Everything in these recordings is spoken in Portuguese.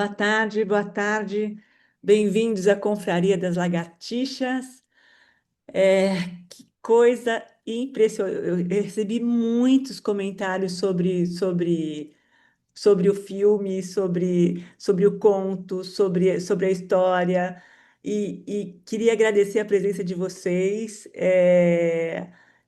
Boa tarde, boa tarde. Bem-vindos à Confraria das Lagartixas. Que coisa impressionante. Eu recebi muitos comentários sobre o filme, sobre o conto, sobre a história, e queria agradecer a presença de vocês.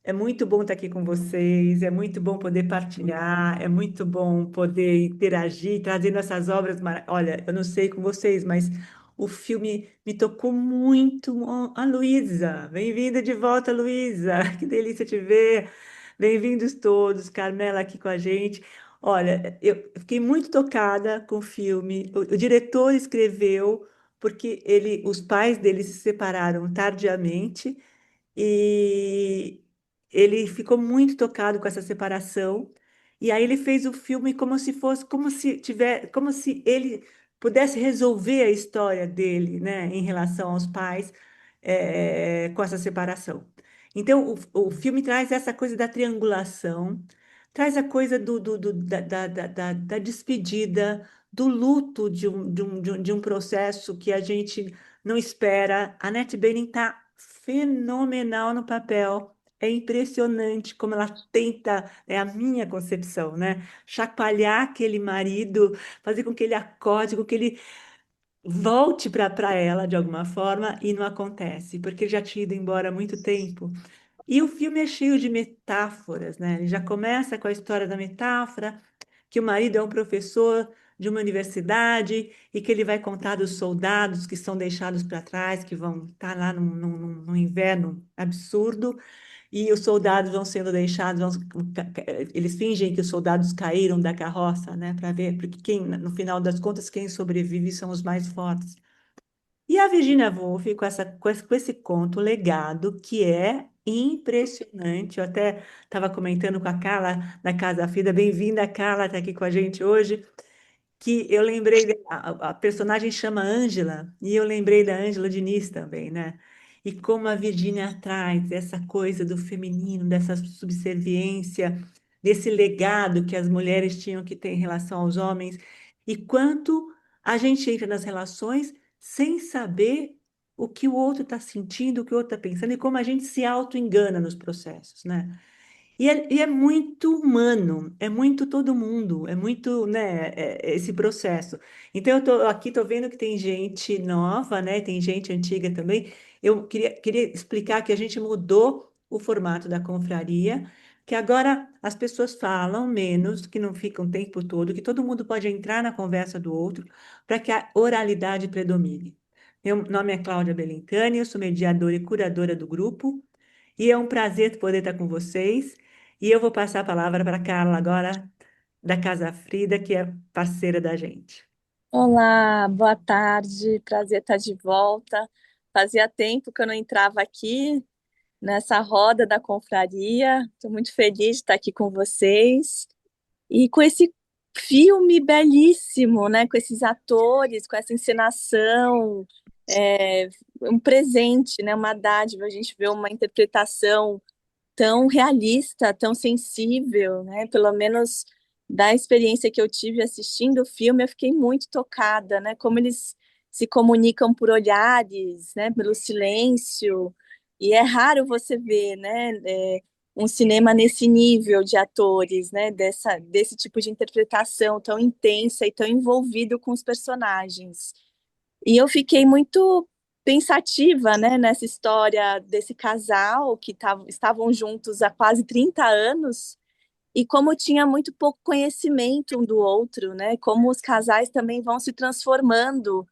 É muito bom estar aqui com vocês, é muito bom poder partilhar, é muito bom poder interagir, trazendo essas obras. Olha, eu não sei com vocês, mas o filme me tocou muito. A Luísa, bem-vinda de volta, Luísa, que delícia te ver. Bem-vindos todos, Carmela aqui com a gente. Olha, eu fiquei muito tocada com o filme. O diretor escreveu porque os pais dele se separaram tardiamente e ele ficou muito tocado com essa separação. E aí ele fez o filme como se fosse, como se ele pudesse resolver a história dele, né, em relação aos pais, com essa separação. Então, o filme traz essa coisa da triangulação, traz a coisa da despedida, do luto de um processo que a gente não espera. A Annette Bening está fenomenal no papel. É impressionante como ela tenta, é a minha concepção, né? Chacoalhar aquele marido, fazer com que ele acorde, com que ele volte para ela de alguma forma, e não acontece, porque ele já tinha ido embora há muito tempo. E o filme é cheio de metáforas, né? Ele já começa com a história da metáfora, que o marido é um professor de uma universidade e que ele vai contar dos soldados que são deixados para trás, que vão estar lá num inverno absurdo, e os soldados vão sendo deixados, eles fingem que os soldados caíram da carroça, né, para ver, porque no final das contas, quem sobrevive são os mais fortes. E a Virginia Woolf, com esse conto legado, que é impressionante. Eu até estava comentando com a Carla da Casa Frida. Bem-vinda, Carla, está aqui com a gente hoje. Que eu lembrei, a personagem chama Ângela, e eu lembrei da Ângela Diniz também, né? E como a Virginia traz essa coisa do feminino, dessa subserviência, desse legado que as mulheres tinham que ter em relação aos homens, e quanto a gente entra nas relações sem saber o que o outro está sentindo, o que o outro está pensando, e como a gente se auto-engana nos processos, né? E é muito humano, é muito todo mundo, é muito, né, esse processo. Então, eu tô vendo que tem gente nova, né, tem gente antiga também. Eu queria explicar que a gente mudou o formato da confraria, que agora as pessoas falam menos, que não ficam o tempo todo, que todo mundo pode entrar na conversa do outro, para que a oralidade predomine. Meu nome é Cláudia Belintani, eu sou mediadora e curadora do grupo, e é um prazer poder estar com vocês. E eu vou passar a palavra para a Carla agora, da Casa Frida, que é parceira da gente. Olá, boa tarde, prazer estar de volta. Fazia tempo que eu não entrava aqui nessa roda da confraria. Estou muito feliz de estar aqui com vocês e com esse filme belíssimo, né? Com esses atores, com essa encenação, é um presente, né? Uma dádiva. A gente vê uma interpretação tão realista, tão sensível, né? Pelo menos da experiência que eu tive assistindo o filme, eu fiquei muito tocada, né? Como eles se comunicam por olhares, né? Pelo silêncio. E é raro você ver, né? Um cinema nesse nível de atores, né? Desse tipo de interpretação tão intensa e tão envolvido com os personagens. E eu fiquei muito pensativa, né, nessa história desse casal que estavam juntos há quase 30 anos e como tinha muito pouco conhecimento um do outro, né, como os casais também vão se transformando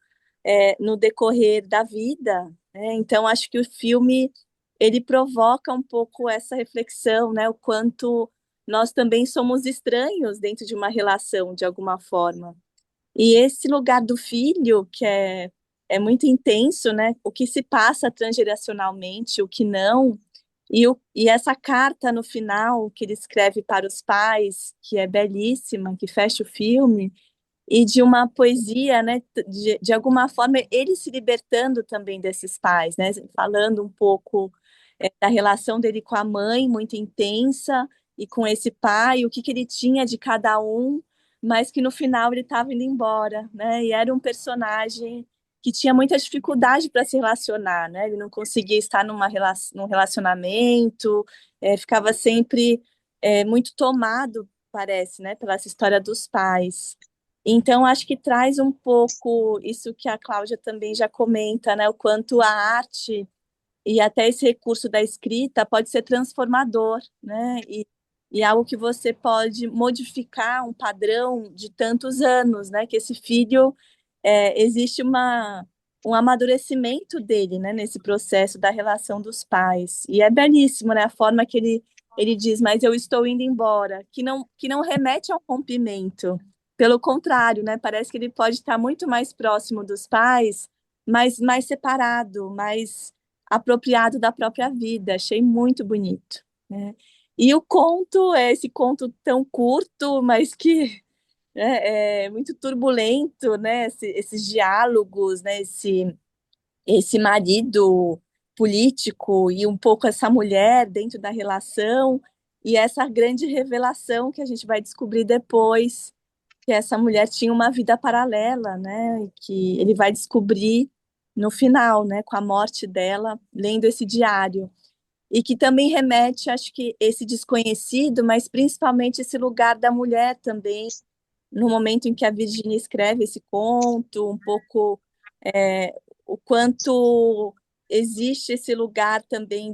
no decorrer da vida, né? Então acho que o filme ele provoca um pouco essa reflexão, né, o quanto nós também somos estranhos dentro de uma relação de alguma forma. E esse lugar do filho, que é muito intenso, né? O que se passa transgeracionalmente, o que não. E essa carta no final que ele escreve para os pais, que é belíssima, que fecha o filme, e de uma poesia, né? De alguma forma, ele se libertando também desses pais, né? Falando um pouco da relação dele com a mãe, muito intensa, e com esse pai, o que ele tinha de cada um, mas que no final ele estava indo embora, né? E era um personagem que tinha muita dificuldade para se relacionar, né? Ele não conseguia estar num relacionamento, ficava sempre muito tomado, parece, né? Pela essa história dos pais. Então, acho que traz um pouco isso que a Cláudia também já comenta, né? O quanto a arte e até esse recurso da escrita pode ser transformador, né? E algo que você pode modificar um padrão de tantos anos, né? Que esse filho existe um amadurecimento dele, né? Nesse processo da relação dos pais e é belíssimo, né? A forma que ele diz, mas eu estou indo embora, que não remete ao rompimento. Pelo contrário, né? Parece que ele pode estar muito mais próximo dos pais, mas mais separado, mais apropriado da própria vida. Achei muito bonito, né? E o conto é esse conto tão curto, mas que é muito turbulento, né? Esses diálogos, né? Esse marido político e um pouco essa mulher dentro da relação e essa grande revelação que a gente vai descobrir depois que essa mulher tinha uma vida paralela, né? E que ele vai descobrir no final, né? Com a morte dela, lendo esse diário. E que também remete, acho que esse desconhecido, mas principalmente esse lugar da mulher também, no momento em que a Virginia escreve esse conto, um pouco o quanto existe esse lugar também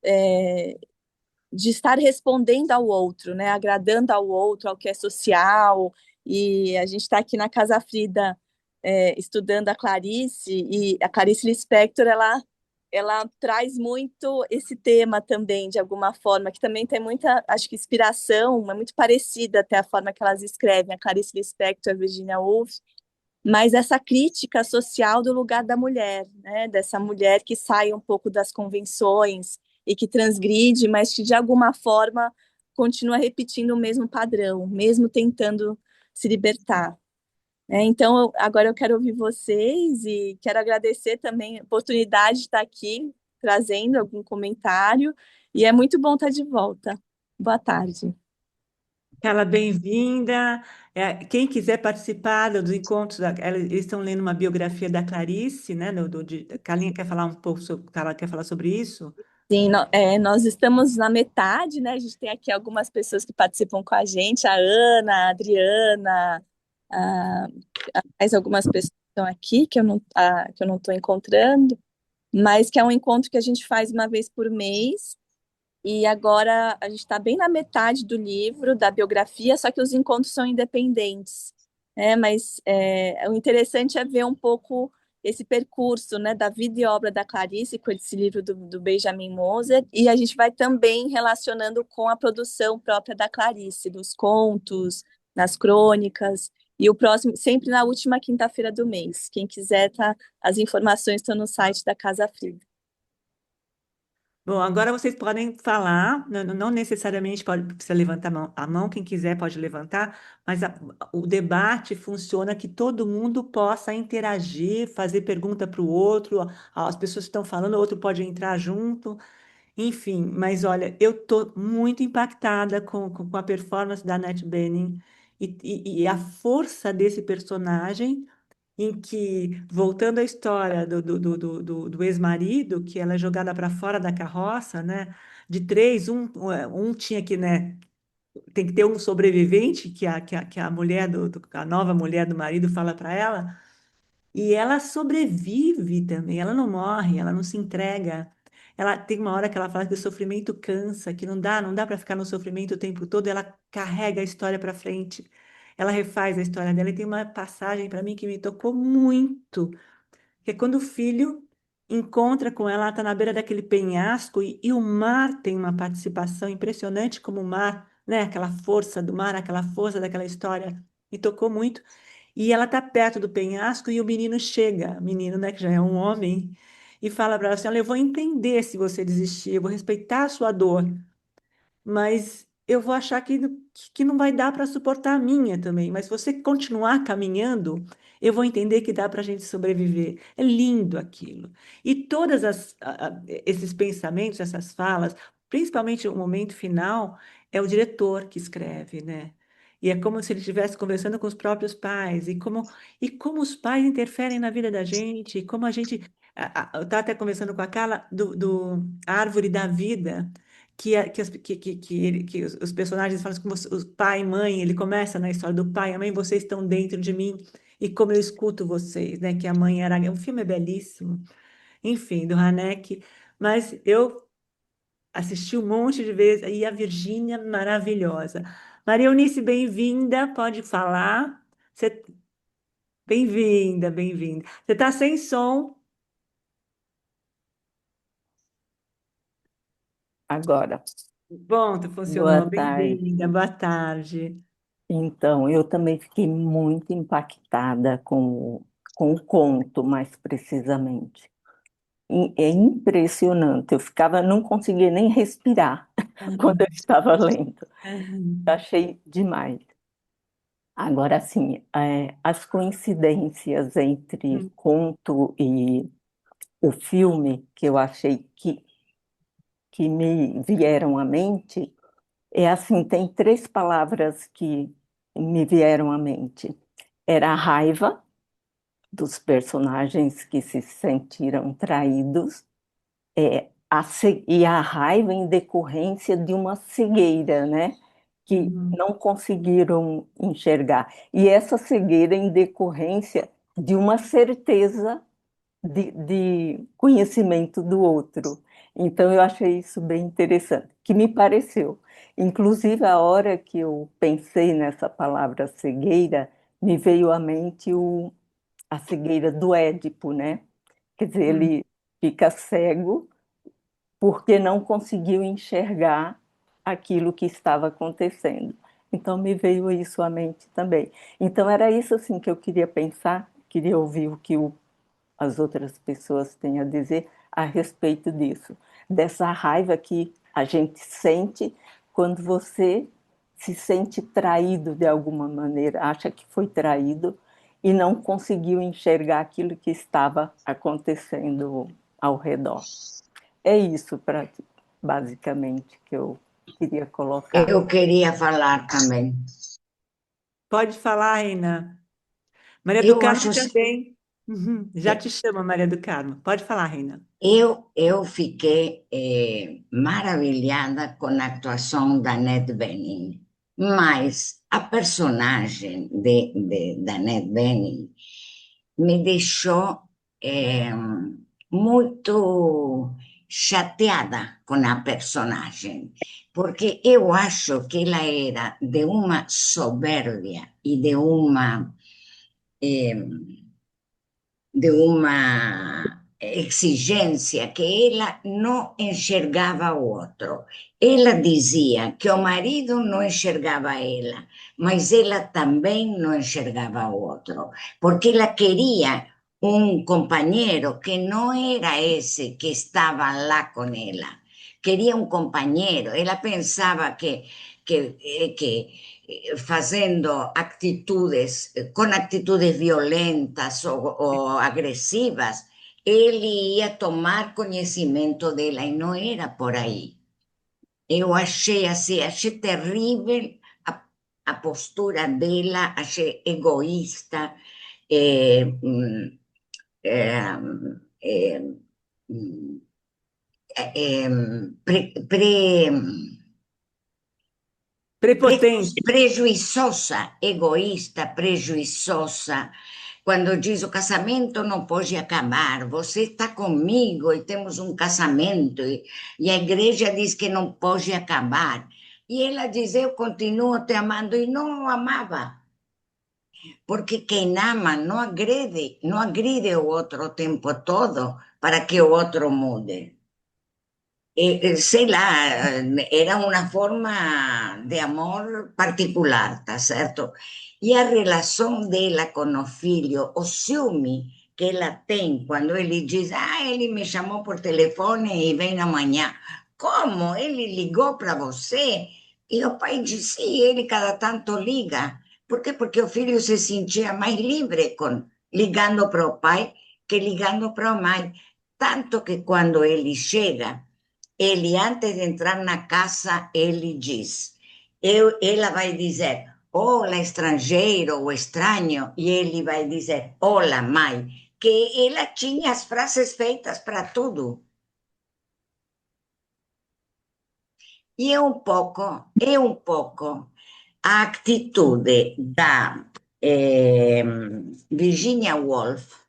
é, de estar respondendo ao outro, né? Agradando ao outro, ao que é social. E a gente está aqui na Casa Frida estudando a Clarice, e a Clarice Lispector, ela traz muito esse tema também, de alguma forma, que também tem muita, acho que, inspiração, é muito parecida até a forma que elas escrevem, a Clarice Lispector, a Virginia Woolf, mas essa crítica social do lugar da mulher, né? Dessa mulher que sai um pouco das convenções e que transgride, mas que de alguma forma continua repetindo o mesmo padrão, mesmo tentando se libertar. Então, agora eu quero ouvir vocês e quero agradecer também a oportunidade de estar aqui trazendo algum comentário, e é muito bom estar de volta. Boa tarde. Carla, bem-vinda. Quem quiser participar dos encontros, eles estão lendo uma biografia da Clarice, né? Carlinha quer falar um pouco sobre, Carla quer falar sobre isso? Sim, nós estamos na metade, né? A gente tem aqui algumas pessoas que participam com a gente, a Ana, a Adriana, a, mais algumas pessoas que estão aqui que eu não estou encontrando, mas que é um encontro que a gente faz uma vez por mês. E agora a gente está bem na metade do livro, da biografia, só que os encontros são independentes, né? Mas o interessante é ver um pouco esse percurso, né, da vida e obra da Clarice com esse livro do Benjamin Moser, e a gente vai também relacionando com a produção própria da Clarice, dos contos, nas crônicas, e o próximo, sempre na última quinta-feira do mês. Quem quiser, tá, as informações estão no site da Casa Frida. Bom, agora vocês podem falar, não necessariamente precisa levantar a mão, quem quiser pode levantar, mas o debate funciona que todo mundo possa interagir, fazer pergunta para o outro, as pessoas que estão falando, o outro pode entrar junto, enfim. Mas olha, eu estou muito impactada com a performance da Annette Bening e a força desse personagem em que, voltando à história do ex-marido, que ela é jogada para fora da carroça, né? De três, um tinha que, né? Tem que ter um sobrevivente, que a mulher a nova mulher do marido fala para ela, e ela sobrevive também, ela não morre, ela não se entrega. Ela tem uma hora que ela fala que o sofrimento cansa, que não dá para ficar no sofrimento o tempo todo, ela carrega a história para frente. Ela refaz a história dela e tem uma passagem para mim que me tocou muito, que é quando o filho encontra com ela, ela está na beira daquele penhasco e o mar tem uma participação impressionante como o mar, né? Aquela força do mar, aquela força daquela história, me tocou muito. E ela está perto do penhasco e o menino chega, o menino, né, que já é um homem, e fala para ela assim: olha, eu vou entender se você desistir, eu vou respeitar a sua dor, mas eu vou achar que não vai dar para suportar a minha também. Mas se você continuar caminhando, eu vou entender que dá para a gente sobreviver. É lindo aquilo. E todas esses pensamentos, essas falas, principalmente o momento final, é o diretor que escreve, né? e é como se ele estivesse conversando com os próprios pais, e como os pais interferem na vida da gente, e como a gente. Eu estava até conversando com a Carla do Árvore da Vida, que os personagens falam como os pai e mãe, ele começa na história do pai e a mãe, vocês estão dentro de mim, e como eu escuto vocês, né? Que a mãe era. O filme é belíssimo, enfim, do Haneke, mas eu assisti um monte de vezes, e a Virgínia, maravilhosa. Maria Eunice, bem-vinda, pode falar. Você... Bem-vinda, bem-vinda. Você está sem som? Agora, Pronto, boa funcionou. tarde. Bem-vinda, boa tarde. Então, eu também fiquei muito impactada com o conto, mais precisamente. É impressionante, eu ficava, não conseguia nem respirar quando eu estava lendo. Achei demais. Agora, sim, as coincidências entre conto e o filme que eu achei que me vieram à mente. É assim, tem três palavras que me vieram à mente. Era a raiva dos personagens que se sentiram traídos, e a raiva em decorrência de uma cegueira, né? Que Uhum, não conseguiram enxergar. E essa cegueira em decorrência de uma certeza de conhecimento do outro. Então, eu achei isso bem interessante, que me pareceu. Inclusive, a hora que eu pensei nessa palavra cegueira, me veio à mente a cegueira do Édipo, né? Quer dizer, uhum, ele fica cego porque não conseguiu enxergar aquilo que estava acontecendo. Então, me veio isso à mente também. Então, era isso assim que eu queria pensar, queria ouvir o que as outras pessoas têm a dizer a respeito disso, dessa raiva que a gente sente quando você se sente traído de alguma maneira, acha que foi traído e não conseguiu enxergar aquilo que estava acontecendo ao redor. É isso, basicamente, que eu queria colocar. Eu queria falar também. Pode falar, Reina. Maria do Eu Carmo acho, também. Uhum, já te chama, Maria do Carmo. Pode falar, Reina. eu fiquei maravilhada com a atuação da Annette Bening, mas a personagem da Annette Bening me deixou eh, muito chateada com a personagem, porque eu acho que ela era de uma soberbia e eh, de uma exigência que ela não enxergava o outro. Ela dizia que o marido não enxergava ela, mas ela também não enxergava o outro, porque ela queria um companheiro que não era esse que estava lá com ela. Queria um companheiro. Ela pensava que fazendo atitudes, com atitudes violentas ou agressivas, ele ia tomar conhecimento dela e não era por aí. Eu achei assim, achei terrível a postura dela, achei egoísta, é, é, é, é, pre, pre, Prepotente. prejuiçosa, egoísta, prejuiçosa, quando diz o casamento não pode acabar, você está comigo e temos um casamento, e a igreja diz que não pode acabar. E ela diz, eu continuo te amando, e não o amava, porque quem ama não agrede, não agride o outro o tempo todo para que o outro mude. Sei lá, era uma forma de amor particular, tá certo? E a relação dela com o filho, o ciúme que ela tem quando ele diz, ele me chamou por telefone e vem amanhã. Como? Ele ligou para você? E o pai diz, sim, ele cada tanto liga. Por quê? Porque o filho se sentia mais livre ligando para o pai que ligando para a mãe. Tanto que quando ele chega, ele, antes de entrar na casa, ele diz, ela vai dizer, Olá, estrangeiro ou estranho, e ele vai dizer, olá, mãe, que ela tinha as frases feitas para tudo. E é um pouco a atitude da Virginia Woolf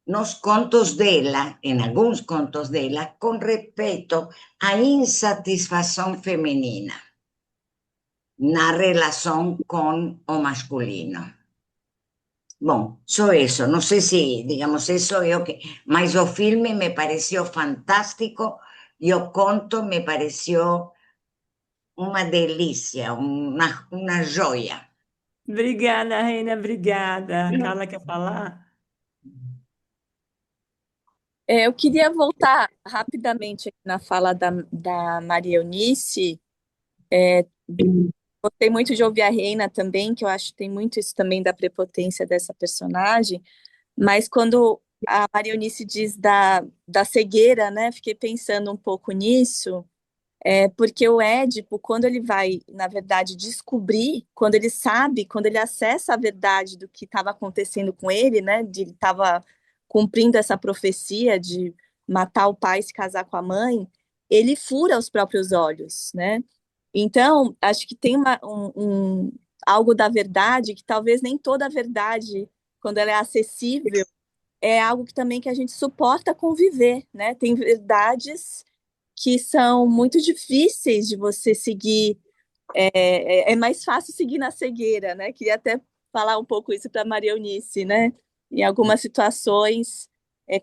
nos contos dela, em alguns contos dela, com respeito à insatisfação feminina na relação com o masculino. Bom, só isso. Não sei se, digamos, isso é o que. Mas o filme me pareceu fantástico e o conto me pareceu uma delícia, uma joia. Obrigada, Reina, obrigada. Carla quer falar? Eu queria voltar rapidamente aqui na fala da Maria Eunice. Gostei muito de ouvir a Reina também, que eu acho que tem muito isso também da prepotência dessa personagem. Mas quando a Maria Eunice diz da cegueira, né? Fiquei pensando um pouco nisso. Porque o Édipo, quando ele vai, na verdade, descobrir, quando ele sabe, quando ele acessa a verdade do que estava acontecendo com ele, né, de ele estava cumprindo essa profecia de matar o pai e se casar com a mãe, ele fura os próprios olhos, né? Então, acho que tem algo da verdade que talvez nem toda a verdade, quando ela é acessível, é algo que também que a gente suporta conviver, né? Tem verdades que são muito difíceis de você seguir. É mais fácil seguir na cegueira, né? Queria até falar um pouco isso para Maria Eunice, né? Em algumas situações,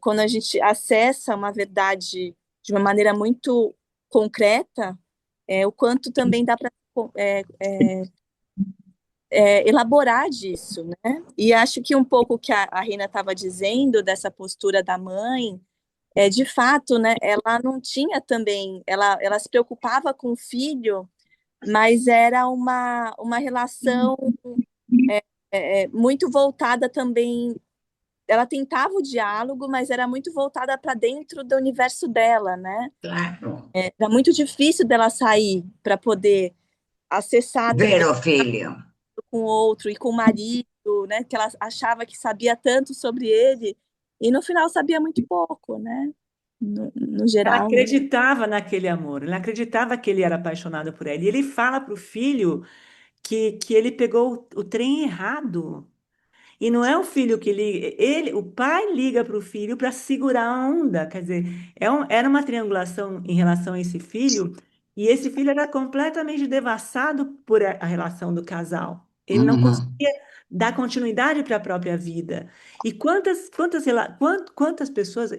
quando a gente acessa uma verdade de uma maneira muito concreta, o quanto também dá para elaborar disso, né? E acho que um pouco o que a Rina estava dizendo dessa postura da mãe de fato, né, ela não tinha também, ela se preocupava com o filho, mas era uma relação muito voltada também. Ela tentava o diálogo, mas era muito voltada para dentro do universo dela, né? Claro. Era muito difícil dela sair para poder acessar também Vero, filho. com o outro e com o marido, né? Que ela achava que sabia tanto sobre ele e no final sabia muito pouco, né? No Ela geral, né? acreditava naquele amor, ela acreditava que ele era apaixonado por ela. E ele fala para o filho que ele pegou o trem errado. E não é o filho que liga, o pai liga para o filho para segurar a onda. Quer dizer, era uma triangulação em relação a esse filho, e esse filho era completamente devassado por a relação do casal. Ele não Uhum. conseguia dar continuidade para a própria vida. E quantas pessoas,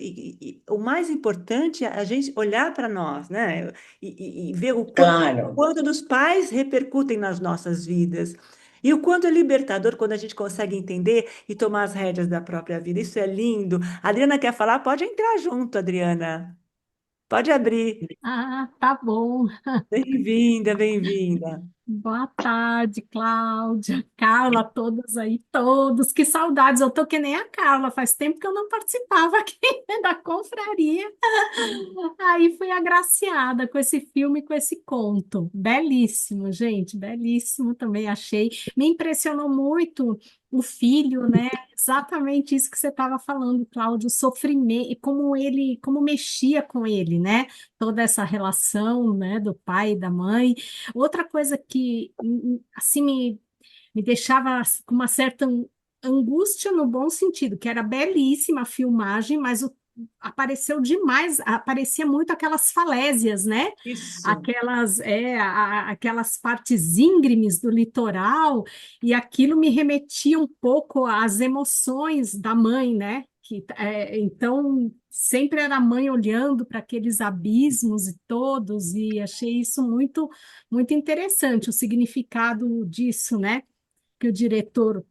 o mais importante é a gente olhar para nós, né? E ver o Claro. quanto dos pais repercutem nas nossas vidas. E o quanto é libertador quando a gente consegue entender e tomar as rédeas da própria vida. Isso é lindo. A Adriana quer falar? Pode entrar junto, Adriana. Pode abrir. Ah, tá bom. Bem-vinda, bem-vinda. Boa tarde, Cláudia, Carla, todas aí, todos. Que saudades, eu tô que nem a Carla, faz tempo que eu não participava aqui da confraria. Aí fui agraciada com esse filme, com esse conto. Belíssimo, gente, belíssimo também achei. Me impressionou muito o filho, né? Exatamente isso que você estava falando, Cláudio, o sofrimento, e como ele, como mexia com ele, né? Toda essa relação, né, do pai e da mãe. Outra coisa que assim me deixava com uma certa angústia no bom sentido, que era belíssima a filmagem, mas apareceu demais, aparecia muito aquelas falésias, né? Isso. Aquelas partes íngremes do litoral, e aquilo me remetia um pouco às emoções da mãe, né? Então, sempre era a mãe olhando para aqueles abismos e todos, e achei isso muito, muito interessante, o significado disso, né? Que o diretor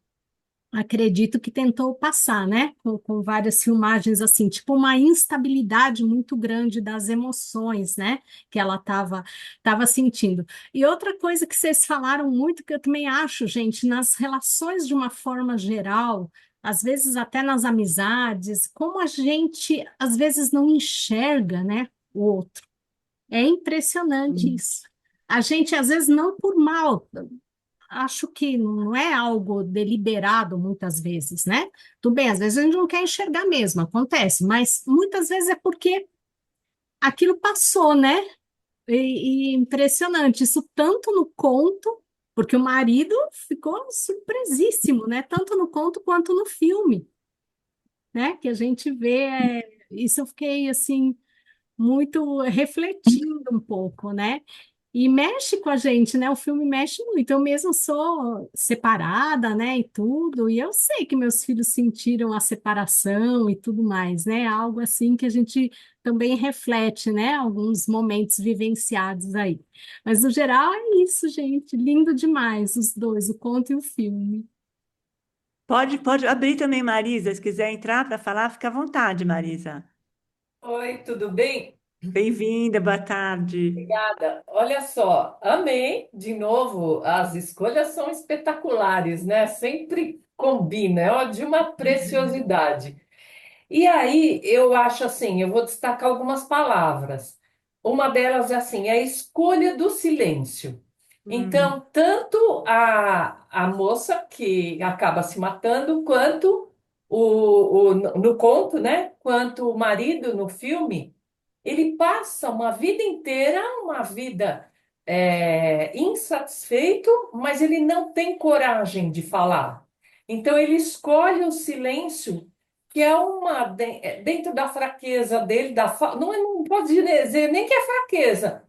acredito que tentou passar, né? Com várias filmagens assim, tipo uma instabilidade muito grande das emoções, né? Que ela tava sentindo. E outra coisa que vocês falaram muito, que eu também acho, gente, nas relações de uma forma geral, às vezes até nas amizades, como a gente às vezes não enxerga, né? O outro. É impressionante Hum. isso. A gente, às vezes, não por mal, acho que não é algo deliberado muitas vezes, né? Tudo bem, às vezes a gente não quer enxergar mesmo, acontece, mas muitas vezes é porque aquilo passou, né? E impressionante, isso tanto no conto, porque o marido ficou surpresíssimo, né? Tanto no conto quanto no filme, né? Que a gente vê, isso eu fiquei assim muito refletindo um pouco, né? E mexe com a gente, né? O filme mexe muito. Eu mesmo sou separada, né? E tudo, e eu sei que meus filhos sentiram a separação e tudo mais, né? Algo assim que a gente também reflete, né? Alguns momentos vivenciados aí. Mas no geral é isso, gente. Lindo demais os dois, o conto e o filme. Pode abrir também, Marisa. Se quiser entrar para falar, fica à vontade, Marisa. Oi, tudo bem? Bem-vinda, boa tarde. Obrigada. Olha só, amei de novo. As escolhas são espetaculares, né? Sempre combina, é ó, de uma preciosidade. E aí, eu acho assim, eu vou destacar algumas palavras. Uma delas é assim, é a escolha do silêncio. Hum. Então, tanto a moça que acaba se matando, quanto no conto, né? Quanto o marido no filme, ele passa uma vida inteira, uma vida insatisfeito, mas ele não tem coragem de falar. Então ele escolhe o silêncio, que é dentro da fraqueza dele, não pode dizer nem que é fraqueza,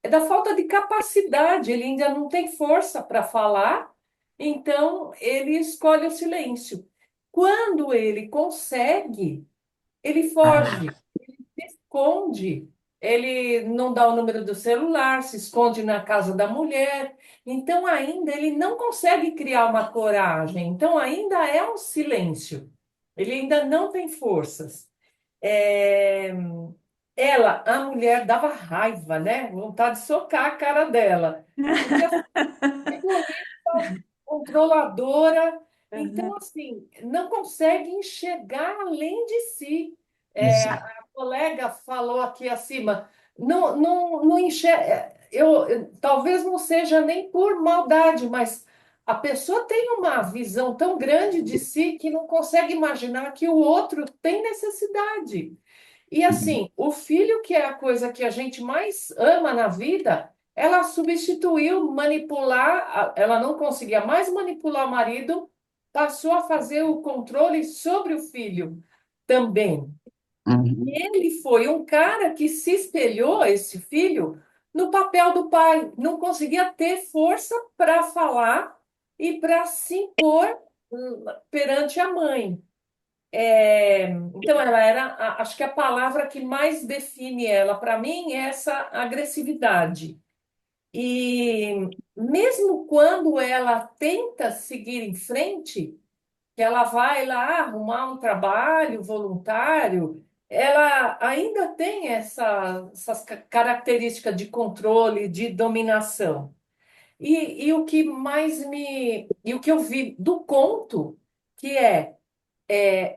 é da falta de capacidade. Ele ainda não tem força para falar, então ele escolhe o silêncio. Quando ele consegue, ele Ah. foge, se esconde, ele não dá o número do celular, se esconde na casa da mulher. Então, ainda ele não consegue criar uma coragem. Então, ainda é um silêncio. Ele ainda não tem forças. É, Ela, a mulher, dava raiva, né? Vontade de socar a cara dela. Porque assim, controladora. Então, assim, não consegue enxergar além de si. Já. A colega falou aqui acima, não enxerga. Talvez não seja nem por maldade, mas a pessoa tem uma visão tão grande de si que não consegue imaginar que o outro tem necessidade. E assim, o filho, que é a coisa que a gente mais ama na vida, ela substituiu manipular, ela não conseguia mais manipular o marido, passou a fazer o controle sobre o filho também. Uhum. Ele foi um cara que se espelhou, esse filho, no papel do pai, não conseguia ter força para falar e para se impor perante a mãe. Então, ela era, acho que a palavra que mais define ela, para mim, é essa agressividade. E mesmo quando ela tenta seguir em frente, que ela vai lá arrumar um trabalho voluntário, ela ainda tem essas características de controle, de dominação. E o que mais e o que eu vi do conto, que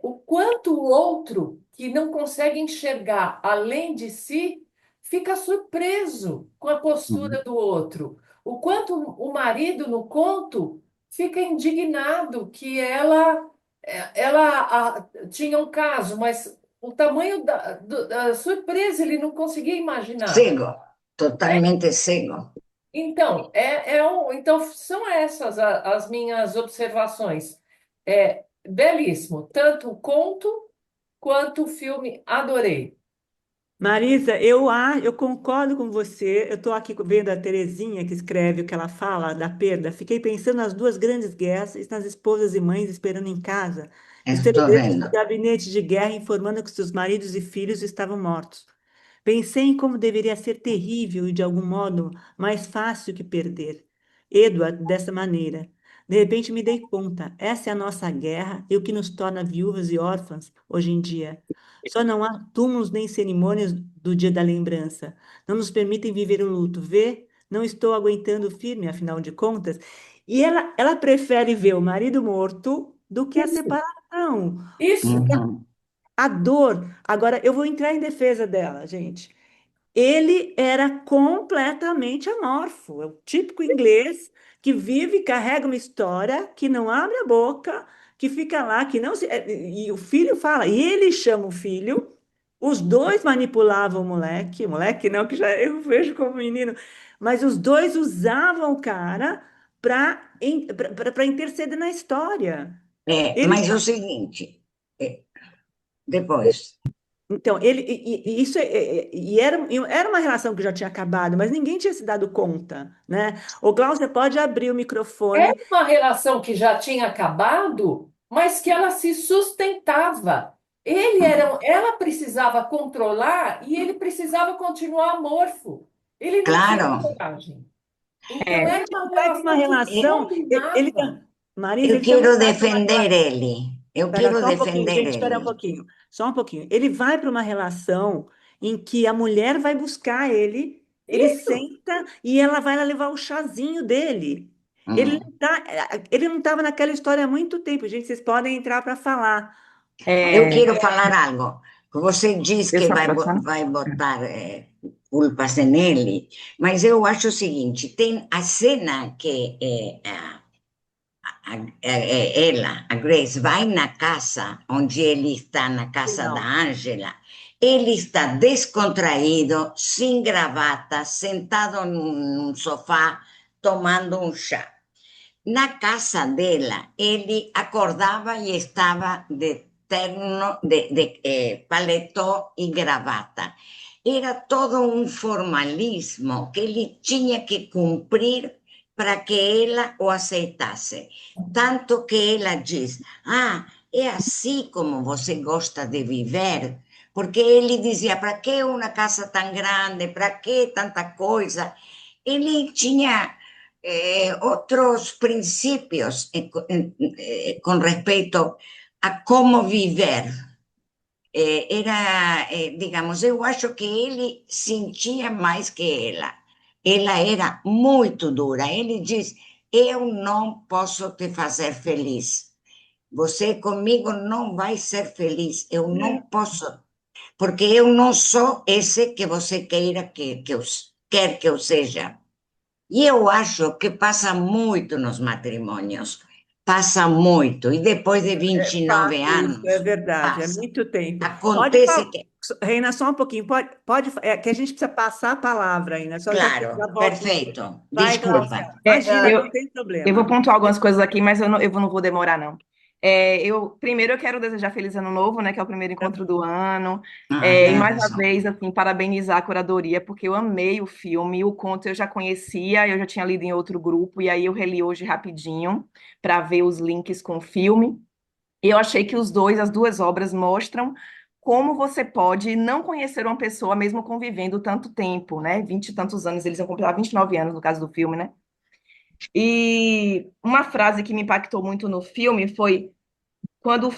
o quanto o outro, que não consegue enxergar além de si, fica surpreso com a postura do outro. O quanto o marido, no conto, fica indignado que tinha um caso, mas o tamanho da surpresa ele não conseguia imaginar. Cego, totalmente cego. Então, então são essas as minhas observações. Belíssimo, tanto o conto quanto o filme, adorei. Marisa, eu concordo com você. Eu estou aqui vendo a Terezinha que escreve o que ela fala da perda. Fiquei pensando nas duas grandes guerras e nas esposas e mães esperando em casa e os Estou telegramas vendo. do gabinete de guerra informando que seus maridos e filhos estavam mortos. Pensei em como deveria ser terrível e, de algum modo, mais fácil que perder. Edward, dessa maneira. De repente me dei conta, essa é a nossa guerra e o que nos torna viúvas e órfãs hoje em dia. Só não há túmulos nem cerimônias do dia da lembrança. Não nos permitem viver o luto. Vê? Não estou aguentando firme, afinal de contas. E ela prefere ver o marido morto do que a Isso, separação. isso. Uhum. A dor. Agora, eu vou entrar em defesa dela, gente. ele era completamente amorfo. É o típico inglês que vive, carrega uma história, que não abre a boca, que fica lá, que não se. E o filho fala, e ele chama o filho, os dois manipulavam o moleque não, que já eu vejo como menino, mas os dois usavam o cara para interceder na história. Ele Mas o seguinte, é, depois. Então, e isso era uma relação que já tinha acabado, mas ninguém tinha se dado conta, né? Ô, Glaucia, pode abrir o Era microfone. uma relação que já tinha acabado, mas que ela se sustentava. Ela precisava controlar e ele precisava continuar amorfo. Ele não tinha Claro, coragem. Então É, era uma Vai para uma relação que relação, combinava. Marisa, eu ele também quero vai para uma defender relação. ele. Eu Espera quero só um pouquinho, defender gente, espera um ele. pouquinho, só um pouquinho. Ele vai para uma relação em que a mulher vai buscar ele, ele Isso. senta e ela vai lá levar o chazinho dele. Hum. Ele não estava naquela história há muito tempo, gente. Vocês podem entrar para falar. Eu é, quero falar algo. Você diz eu que só posso falar? vai botar culpas nele, mas eu acho o seguinte: tem a cena que a Grace, vai na casa onde ele está, na casa da Não. Angela. Ele está descontraído, sem gravata, sentado num sofá, tomando um chá. Na casa dela, ele acordava e estava de terno, de paletó e gravata. Era todo um formalismo que ele tinha que cumprir para que ela o aceitasse. Tanto que ela diz: Ah, é assim como você gosta de viver. Porque ele dizia: para que uma casa tão grande? Para que tanta coisa? Ele tinha otros principios con respecto a como viver. Digamos, eu acho que ele sentia mais que ela. Ela era muito dura. Ele diz: Eu não posso te fazer feliz. Você comigo não vai ser feliz. Eu não posso, porque eu não sou esse que você quer que eu seja. E eu acho que passa muito nos matrimônios. Passa muito. E depois de 29 Fato, isso é anos, verdade, é passa. muito tempo. Pode Acontece falar, que, Reina, só um pouquinho, é que a gente precisa passar a palavra ainda, só já, claro, já volto com você. perfeito. Vai, Desculpa. Glaucia. Imagina, eu, não tem eu vou problema. pontuar algumas coisas aqui, mas eu não vou demorar, não. Primeiro eu quero desejar feliz ano novo, né, que é o primeiro encontro do ano, Ah, e tem mais uma razão. vez, assim, parabenizar a curadoria, porque eu amei o filme, o conto eu já conhecia, eu já tinha lido em outro grupo, e aí eu reli hoje rapidinho, para ver os links com o filme, e eu achei que as duas obras mostram como você pode não conhecer uma pessoa mesmo convivendo tanto tempo, né, 20 e tantos anos, eles iam completar 29 anos no caso do filme, né, e uma frase que me impactou muito no filme foi quando o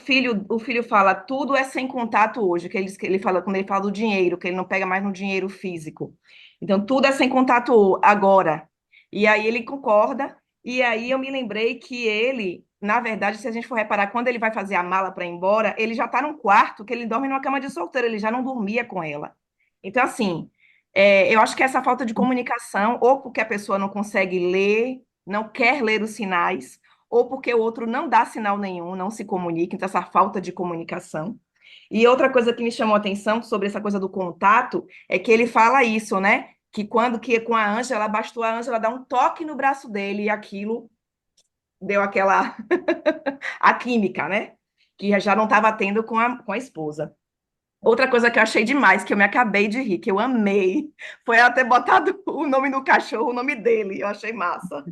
filho fala tudo é sem contato hoje, que ele fala quando ele fala do dinheiro, que ele não pega mais no dinheiro físico. Então tudo é sem contato agora. E aí ele concorda, e aí eu me lembrei que ele, na verdade, se a gente for reparar, quando ele vai fazer a mala para ir embora, ele já está num quarto que ele dorme numa cama de solteiro, ele já não dormia com ela. Então, assim, eu acho que essa falta de comunicação, ou porque a pessoa não consegue ler, não quer ler os sinais, ou porque o outro não dá sinal nenhum, não se comunica, então essa falta de comunicação. E outra coisa que me chamou a atenção sobre essa coisa do contato é que ele fala isso, né? Que com a Ângela, bastou a Ângela dar um toque no braço dele e aquilo deu aquela a química, né? Que já não estava tendo com a esposa. Outra coisa que eu achei demais, que eu me acabei de rir, que eu amei, foi ela ter botado o nome do cachorro, o nome dele. Eu achei massa.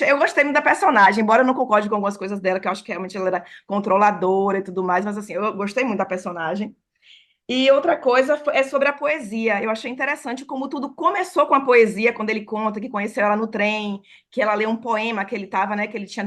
Eu gostei muito da personagem, embora eu não concorde com algumas coisas dela, que eu acho que realmente ela era controladora e tudo mais, mas assim, eu gostei muito da personagem. E outra coisa é sobre a poesia. Eu achei interessante como tudo começou com a poesia, quando ele conta que conheceu ela no trem, que ela leu um poema que ele estava, né, que ele tinha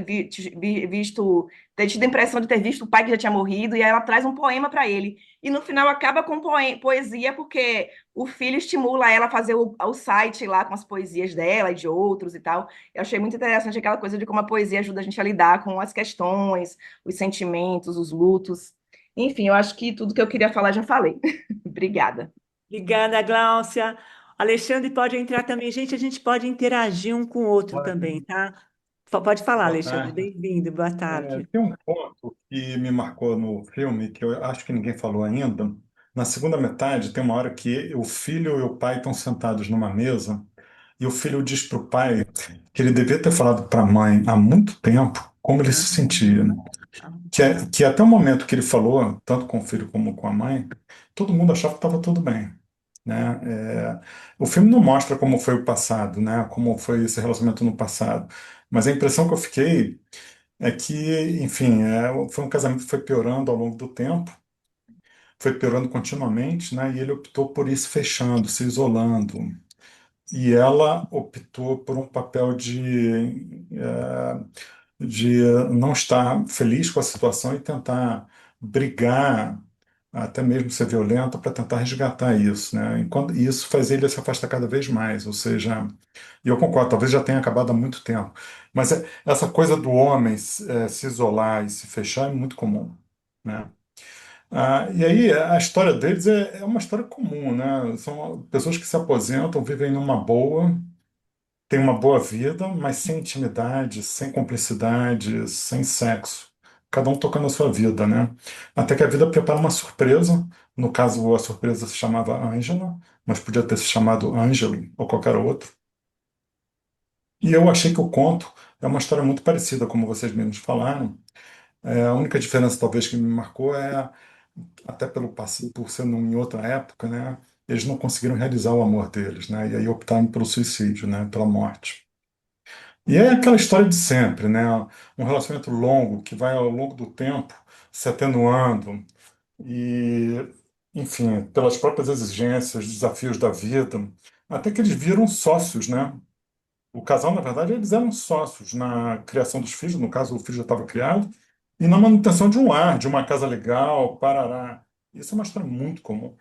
visto, ter tido a impressão de ter visto o pai que já tinha morrido, e aí ela traz um poema para ele. E no final acaba com poesia, porque o filho estimula ela a fazer o site lá com as poesias dela e de outros e tal. Eu achei muito interessante aquela coisa de como a poesia ajuda a gente a lidar com as questões, os sentimentos, os lutos. Enfim, eu acho que tudo que eu queria falar já falei. Obrigada. Obrigada, Gláucia. Alexandre pode entrar também. Gente, a gente pode interagir um com o outro também, tá? Pode falar, Boa Alexandre. tarde. Bem-vindo, boa tarde. Tem um ponto que me marcou no filme, que eu acho que ninguém falou ainda. Na segunda metade, tem uma hora que o filho e o pai estão sentados numa mesa, e o filho diz para o pai que ele devia ter falado para a mãe há muito tempo como ele se sentia, né? Que até o momento que ele falou, tanto com o filho como com a mãe, todo mundo achava que estava tudo bem, né? O filme não mostra como foi o passado, né? Como foi esse relacionamento no passado. Mas a impressão que eu fiquei é que, enfim, foi um casamento que foi piorando ao longo do tempo, foi piorando continuamente, né? E ele optou por ir se fechando, se isolando. E ela optou por um papel de não estar feliz com a situação e tentar brigar, até mesmo ser violenta, para tentar resgatar isso, né? E isso faz ele se afastar cada vez mais. Ou seja, e eu concordo, talvez já tenha acabado há muito tempo, mas essa coisa do homem se isolar e se fechar é muito comum, né? E aí a história deles é uma história comum, né? São pessoas que se aposentam, vivem numa boa, têm uma boa vida, mas sem intimidade, sem cumplicidade, sem sexo. Cada um tocando a sua vida, né? Até que a vida prepara uma surpresa. No caso, a surpresa se chamava Ângela, mas podia ter se chamado Ângelo ou qualquer outro. E eu achei que o conto é uma história muito parecida, como vocês mesmos falaram. A única diferença, talvez, que me marcou até por ser em outra época, né? Eles não conseguiram realizar o amor deles, né? E aí optaram pelo suicídio, né? Pela morte. E é aquela história de sempre, né? Um relacionamento longo que vai ao longo do tempo se atenuando e, enfim, pelas próprias exigências, desafios da vida, até que eles viram sócios, né? O casal, na verdade, eles eram sócios na criação dos filhos, no caso, o filho já estava criado, e na manutenção de um lar, de uma casa legal, parará. Isso é uma história muito comum,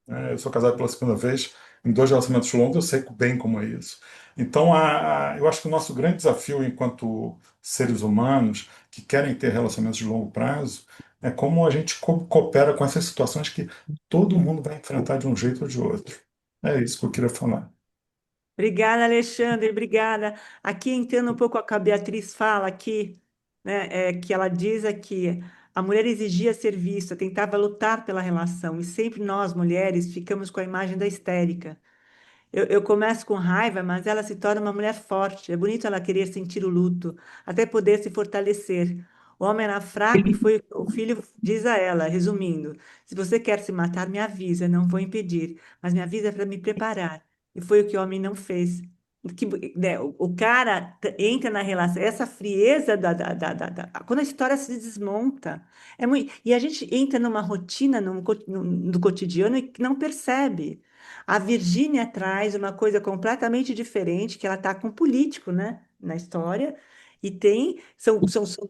né? Eu sou casado pela segunda vez, em dois relacionamentos longos, eu sei bem como é isso. Então, eu acho que o nosso grande desafio enquanto seres humanos que querem ter relacionamentos de longo prazo é como a gente coopera com essas situações que todo mundo vai enfrentar de um jeito ou de outro. É isso que eu queria falar. Obrigada, Alexandre, obrigada. Aqui, entrando um pouco o que a Beatriz fala aqui, né, que ela diz aqui, a mulher exigia ser vista, tentava lutar pela relação, e sempre nós, mulheres, ficamos com a imagem da histérica. Eu começo com raiva, mas ela se torna uma mulher forte. É bonito ela querer sentir o luto, até poder se fortalecer. O homem era fraco e foi o filho diz a ela, resumindo: se você quer se matar, me avisa, não vou impedir, mas me avisa para me preparar. E foi o que o homem não fez. Né, o cara entra na relação, essa frieza quando a história se desmonta. E a gente entra numa rotina no cotidiano e não percebe. A Virgínia traz uma coisa completamente diferente, que ela está com um político, né, na história, e são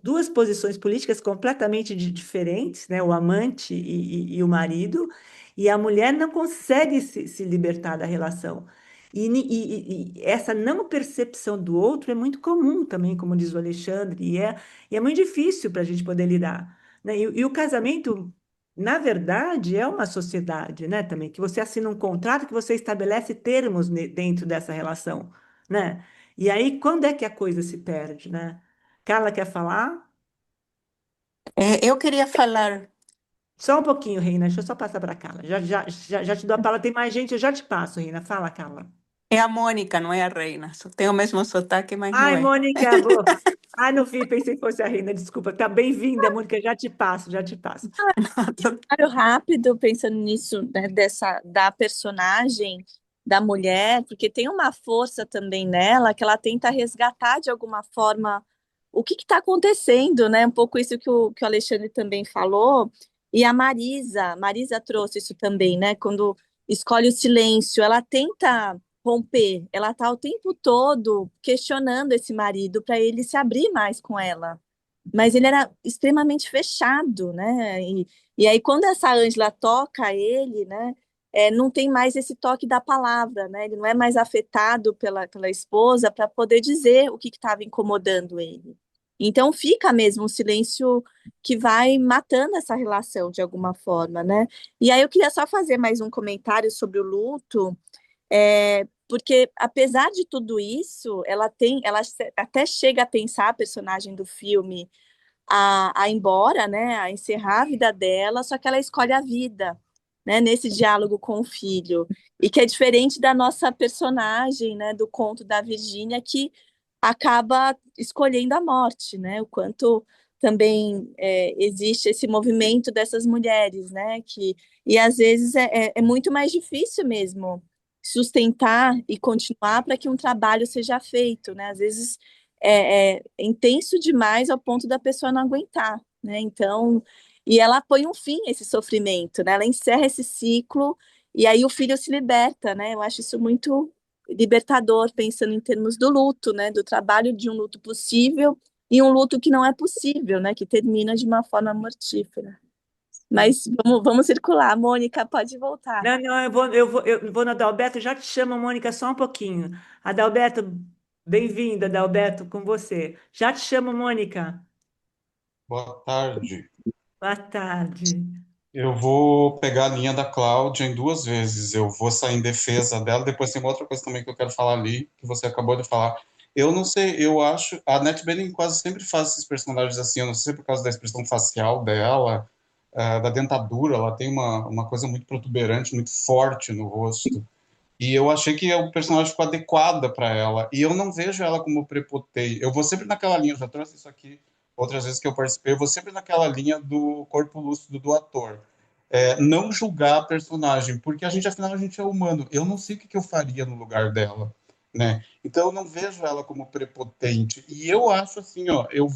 duas posições políticas completamente diferentes, né, o amante e o marido, e a mulher não consegue se libertar da relação. E essa não percepção do outro é muito comum também, como diz o Alexandre, e é muito difícil para a gente poder lidar, né? E o casamento na verdade, é uma sociedade, né, também, que você assina um contrato que você estabelece termos dentro dessa relação, né? E aí, quando é que a coisa se perde, né? Carla quer falar? Eu queria falar, Só um pouquinho, Reina, deixa eu só passar para a Carla. Já te dou a palavra, tem mais gente, eu já te passo, Reina. Fala, Carla. é a Mônica, não é a Reina. Tem o mesmo sotaque, mas não Ai, é. Mônica, boa. Ai, não vi, pensei que fosse a Reina, desculpa. Tá bem-vinda, Mônica, já te passo, já te passo. Comentário rápido, pensando nisso, né, da personagem da mulher, porque tem uma força também nela que ela tenta resgatar de alguma forma o que está acontecendo, né? Um pouco isso que o Alexandre também falou. E a Marisa trouxe isso também, né? Quando escolhe o silêncio, ela tenta romper, ela está o tempo todo questionando esse marido para ele se abrir mais com ela. Mas ele era extremamente fechado, né? E aí, quando essa Ângela toca ele, né? Não tem mais esse toque da palavra, né? Ele não é mais afetado pela esposa para poder dizer o que estava incomodando ele. Então fica mesmo um silêncio que vai matando essa relação de alguma forma, né? E aí eu queria só fazer mais um comentário sobre o luto, porque apesar de tudo isso, até chega a pensar a personagem do filme a ir embora, né, a encerrar a vida dela, só que ela escolhe a vida, né, nesse diálogo com o filho, e que é diferente da nossa personagem, né, do conto da Virgínia, que acaba escolhendo a morte, né, o quanto também existe esse movimento dessas mulheres, né, e às vezes é muito mais difícil mesmo sustentar e continuar para que um trabalho seja feito, né, às vezes é intenso demais ao ponto da pessoa não aguentar, né? Então, e ela põe um fim a esse sofrimento, né? Ela encerra esse ciclo e aí o filho se liberta, né? Eu acho isso muito libertador, pensando em termos do luto, né? Do trabalho de um luto possível e um luto que não é possível, né? Que termina de uma forma mortífera. Mas vamos circular. Mônica, pode voltar. Não, não, eu vou no Adalberto, já te chamo, Mônica, só um pouquinho. Adalberto, bem-vindo, Adalberto, com você. Já te chamo, Mônica. Boa tarde. Boa tarde. Eu vou pegar a linha da Cláudia em duas vezes. Eu vou sair em defesa dela. Depois tem uma outra coisa também que eu quero falar ali, que você acabou de falar. Eu não sei, eu acho. A Annette Bening quase sempre faz esses personagens assim. Eu não sei se é por causa da expressão facial dela, da dentadura. Ela tem uma coisa muito protuberante, muito forte no rosto. E eu achei que o personagem ficou adequada para ela. E eu não vejo ela como prepotente. Eu vou sempre naquela linha, eu já trouxe isso aqui outras vezes que eu participei, eu vou sempre naquela linha do corpo lúcido do ator. Não julgar a personagem, porque afinal, a gente é humano. Eu não sei o que eu faria no lugar dela, né? Então, eu não vejo ela como prepotente. E eu acho assim, ó, eu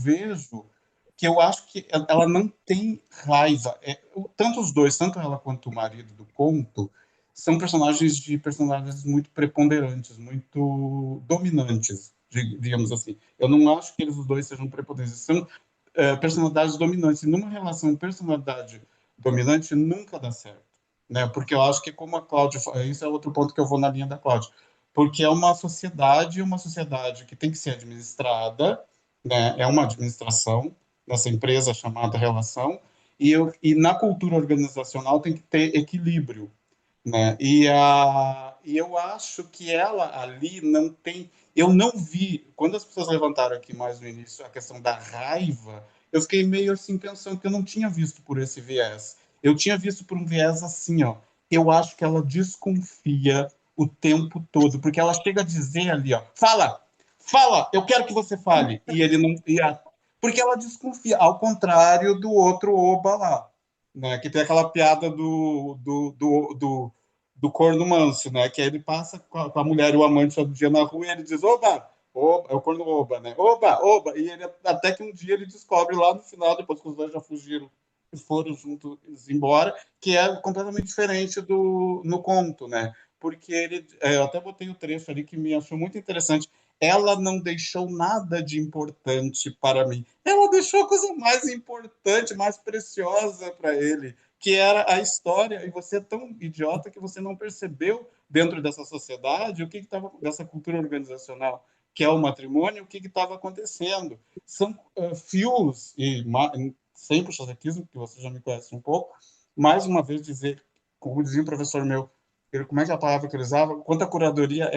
acho que ela não tem raiva. Tanto os dois, tanto ela quanto o marido do conto, são personagens muito preponderantes, muito dominantes, digamos assim. Eu não acho que eles os dois sejam prepotentes, são personalidades dominantes. E numa relação personalidade dominante nunca dá certo, né? Porque eu acho que como a Cláudia, isso é outro ponto que eu vou na linha da Cláudia, porque é uma sociedade que tem que ser administrada, né? É uma administração dessa empresa chamada relação, e na cultura organizacional tem que ter equilíbrio, né? E eu acho que ela ali não tem. Eu não vi, quando as pessoas levantaram aqui mais no início a questão da raiva, eu fiquei meio assim pensando que eu não tinha visto por esse viés. Eu tinha visto por um viés assim, ó. Eu acho que ela desconfia o tempo todo, porque ela chega a dizer ali, ó, fala, fala, eu quero que você fale. E ele não. Porque ela desconfia, ao contrário do outro oba lá, né? Que tem aquela piada do corno manso, né? Que aí ele passa com a mulher e o amante todo dia na rua e ele diz, oba, oba, é o corno oba, né? Oba, oba, e ele, até que um dia ele descobre lá no final, depois que os dois já fugiram e foram juntos embora, que é completamente diferente no conto, né? Porque eu até botei o trecho ali que me achou muito interessante. Ela não deixou nada de importante para mim. Ela deixou a coisa mais importante, mais preciosa para ele, que era a história, e você é tão idiota que você não percebeu dentro dessa sociedade o que estava, dessa cultura organizacional, que é o matrimônio, o que estava acontecendo. São fios, e sem puxa-saquismo, que você já me conhece um pouco, mais uma vez dizer, como dizia um professor meu, como é que é a palavra que ele usava? Quanto a curadoria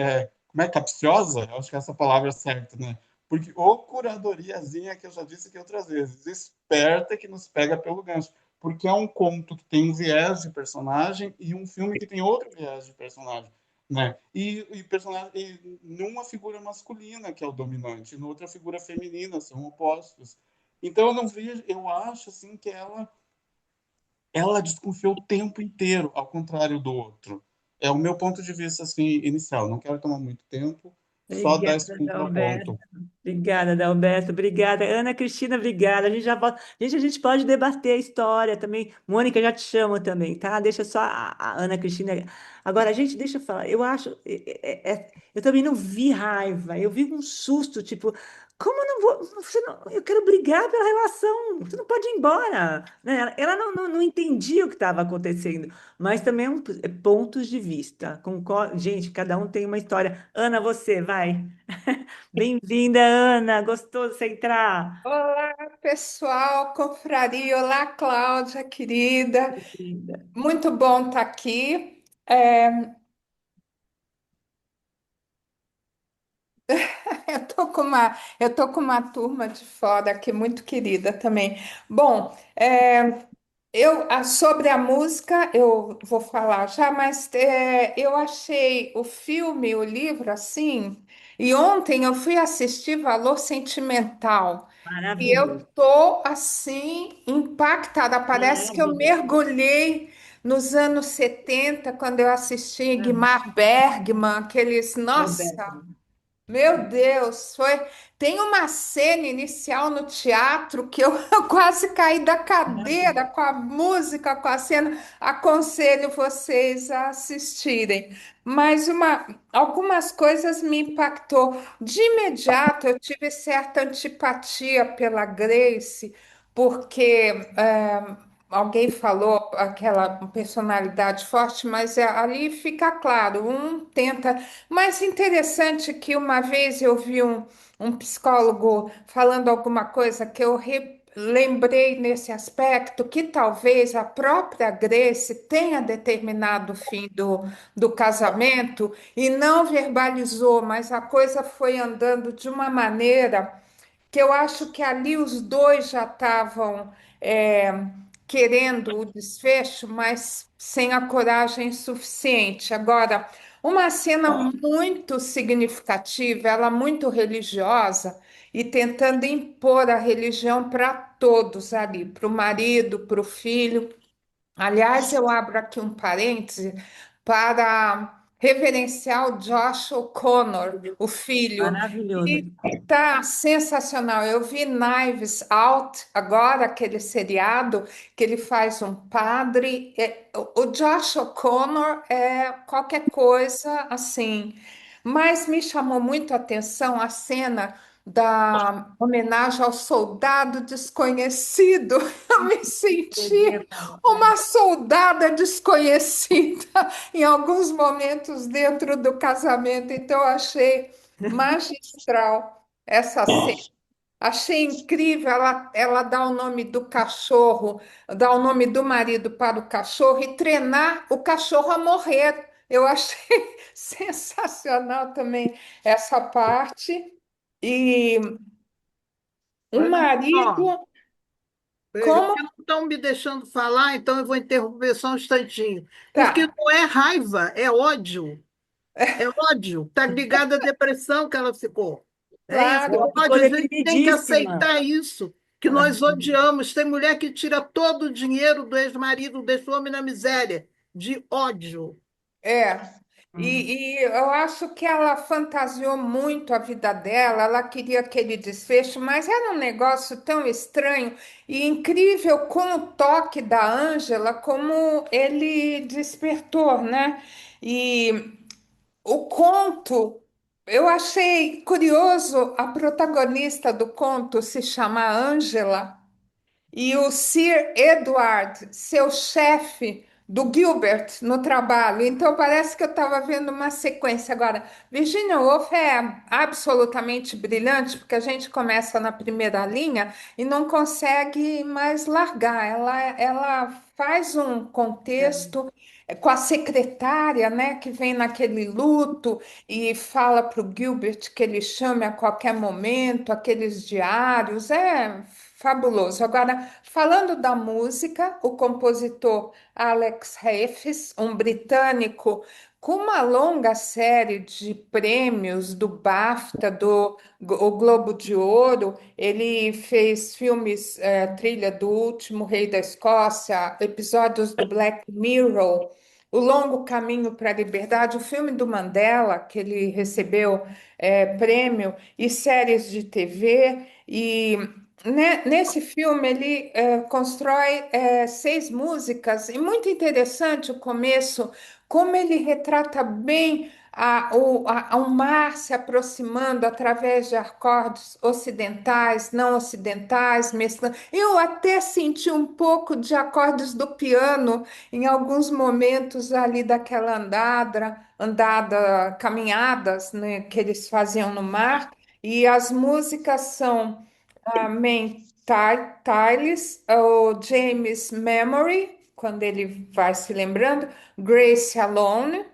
como é, capciosa? Eu acho que essa palavra é certa, né? Porque ou curadoriazinha, que eu já disse aqui outras vezes, esperta que nos pega pelo gancho, porque é um conto que tem um viés de personagem e um filme que tem outro viés de personagem, né? E numa figura masculina que é o dominante, e noutra figura feminina, são opostos. Então eu não vejo, eu acho assim que ela desconfiou o tempo inteiro, ao contrário do outro. É o meu ponto de vista assim inicial. Não quero tomar muito tempo, só dar Obrigada, esse Adalberto. contraponto. Obrigada, Adalberto. Obrigada. Ana Cristina, obrigada. A gente já volta. A gente pode debater a história também. Mônica, já te chamo também, tá? Deixa só a Ana Cristina. Agora, gente, deixa eu falar. Eu acho. Eu também não vi raiva. Eu vi um susto, tipo, Como eu não vou? Eu quero brigar pela relação. Você não pode ir embora, né? Ela não entendia o que estava acontecendo, mas também pontos de vista. Gente, cada um tem uma história. Ana, você, vai. Bem-vinda, Ana. Gostoso de você entrar. Olá, pessoal, confraria. Olá, Cláudia, querida. Linda. Muito bom estar aqui. É, eu tô com uma turma de fora aqui muito querida também. Bom, sobre a música eu vou falar já, mas eu achei o filme, o livro assim, e ontem eu fui assistir Valor Sentimental. E eu Maravilhoso. tô assim impactada. Parece que eu Maravilhoso. mergulhei nos anos 70 quando eu assisti Ah, Ingmar Bergman, aqueles, nossa, Roberto. meu Deus, foi. Tem uma cena inicial no teatro que eu quase caí da cadeira Maravilhoso. com a música, com a cena. Aconselho vocês a assistirem. Mas algumas coisas me impactou. De imediato, eu tive certa antipatia pela Grace, porque alguém falou aquela personalidade forte, mas ali fica claro, um tenta. Mas interessante que uma vez eu vi um psicólogo falando alguma coisa que eu lembrei nesse aspecto, que talvez a própria Grace tenha determinado o fim do casamento e não verbalizou, mas a coisa foi andando de uma maneira que eu acho que ali os dois já estavam é, querendo o desfecho, mas sem a coragem suficiente. Agora, uma cena muito significativa, ela muito religiosa e tentando impor a religião para todos ali, para o marido, para o filho. Aliás, eu abro aqui um parêntese para reverenciar o Josh O'Connor, o filho. Maravilhoso. E tá sensacional. Eu vi Knives Out agora, aquele seriado que ele faz um padre. O Josh O'Connor é qualquer coisa assim. Mas me chamou muito a atenção a cena da homenagem ao soldado desconhecido. Eu me Eu senti ia falar. uma soldada desconhecida em alguns momentos dentro do casamento. Então, eu achei magistral essa cena. Achei incrível. Ela dá o nome do cachorro, dá o nome do marido para o cachorro e treinar o cachorro a morrer. Eu achei sensacional também essa parte. E o Olha só, marido, como porque não estão me deixando falar, então eu vou interromper só um instantinho. Porque tá? não é raiva, é ódio. É ódio. Está ligado à depressão que ela ficou. É isso. Claro, Ficou Ódio, a gente tem que deprimidíssima. aceitar isso, que nós odiamos. Tem mulher que tira todo o dinheiro do ex-marido, deixa o homem na miséria, de ódio. é. Hum. E eu acho que ela fantasiou muito a vida dela, ela queria aquele desfecho, mas era um negócio tão estranho e incrível com o toque da Ângela, como ele despertou, né? E o conto, eu achei curioso a protagonista do conto se chamar Ângela. E o Sir Edward, seu chefe do Gilbert no trabalho. Então parece que eu estava vendo uma sequência. Agora, Virginia Woolf é absolutamente brilhante, porque a gente começa na primeira linha e não consegue mais largar. Ela faz um contexto com a secretária, né, que vem naquele luto e fala para o Gilbert que ele chame a qualquer momento, aqueles diários, é fabuloso. Agora, falando da música, o compositor Alex Hafes, um britânico com uma longa série de prêmios do BAFTA, o Globo de Ouro, ele fez filmes, trilha do Último Rei da Escócia, episódios do Black Mirror, O Longo Caminho para a Liberdade, o filme do Mandela, que ele recebeu prêmio, e séries de TV. E nesse filme ele constrói 6 músicas, e muito interessante o começo, como ele retrata bem o mar se aproximando através de acordes ocidentais, não ocidentais, mesclando. Eu até senti um pouco de acordes do piano em alguns momentos ali daquela caminhadas, né, que eles faziam no mar. E as músicas são Main Tiles, o James Memory, quando ele vai se lembrando, Grace Alone.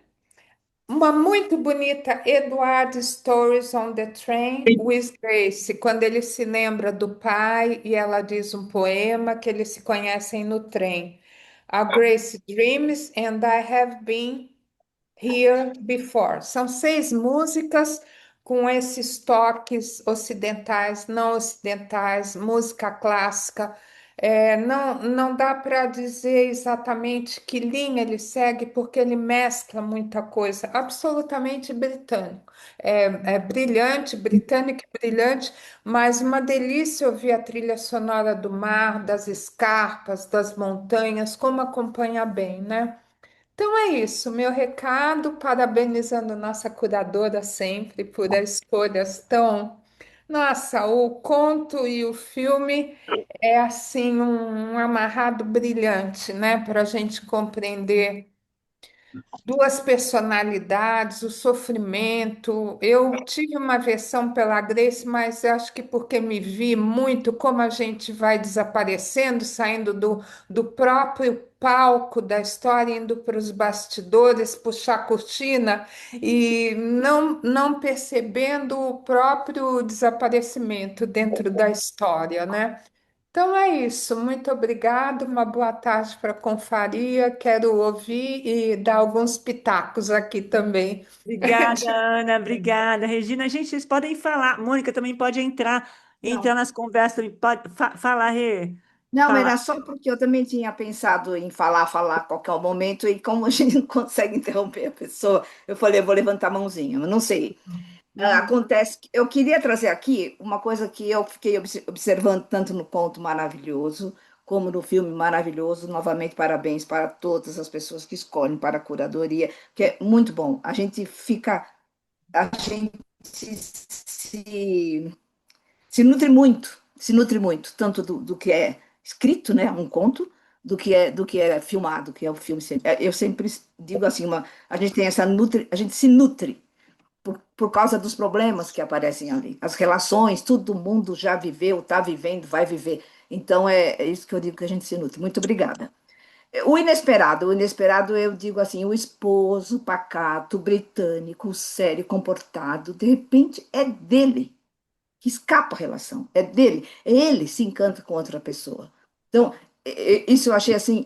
Uma muito bonita, Edward Stories on the Train with Grace, quando ele se lembra do pai e ela diz um poema que eles se conhecem no trem. A Grace Dreams and I Have Been Here Before. São 6 músicas com esses toques ocidentais, não ocidentais, música clássica. Não dá para dizer exatamente que linha ele segue, porque ele mescla muita coisa, absolutamente britânico. É brilhante, britânico e brilhante, mas uma delícia ouvir a trilha sonora do mar, das escarpas, das montanhas, como acompanha bem, né? Então é isso, meu recado, parabenizando nossa curadora sempre por as escolhas tão. Nossa, o conto e o filme é assim um amarrado brilhante, né, para a gente compreender duas personalidades, o sofrimento. Eu tive uma versão pela Grace, mas acho que porque me vi muito como a gente vai desaparecendo, saindo do próprio palco da história, indo para os bastidores, puxar a cortina e não percebendo o próprio desaparecimento dentro da história, né? Então é isso. Muito obrigada. Uma boa tarde para a confraria. Quero ouvir e dar alguns pitacos aqui também. Obrigada, Ana, obrigada. Regina, gente, vocês podem falar. Mônica também pode entrar Não, nas conversas, pode falar, Rê. não, Fala. era só porque eu também tinha pensado em falar a qualquer momento, e como a gente não consegue interromper a pessoa, eu falei, eu vou levantar a mãozinha, mas não sei. Acontece que eu queria trazer aqui uma coisa que eu fiquei observando tanto no conto maravilhoso, como no filme maravilhoso. Novamente, parabéns para todas as pessoas que escolhem para a curadoria, que é muito bom. A gente se nutre muito, tanto do que é escrito, né, um conto, do que é filmado, que é o filme. Eu sempre digo assim, a gente tem a gente se nutre por causa dos problemas que aparecem ali, as relações, todo mundo já viveu, está vivendo, vai viver. Então é isso que eu digo, que a gente se nutre. Muito obrigada. O inesperado eu digo assim, o esposo pacato, britânico, sério, comportado, de repente é dele que escapa a relação, é dele, ele se encanta com outra pessoa. Então, isso eu achei assim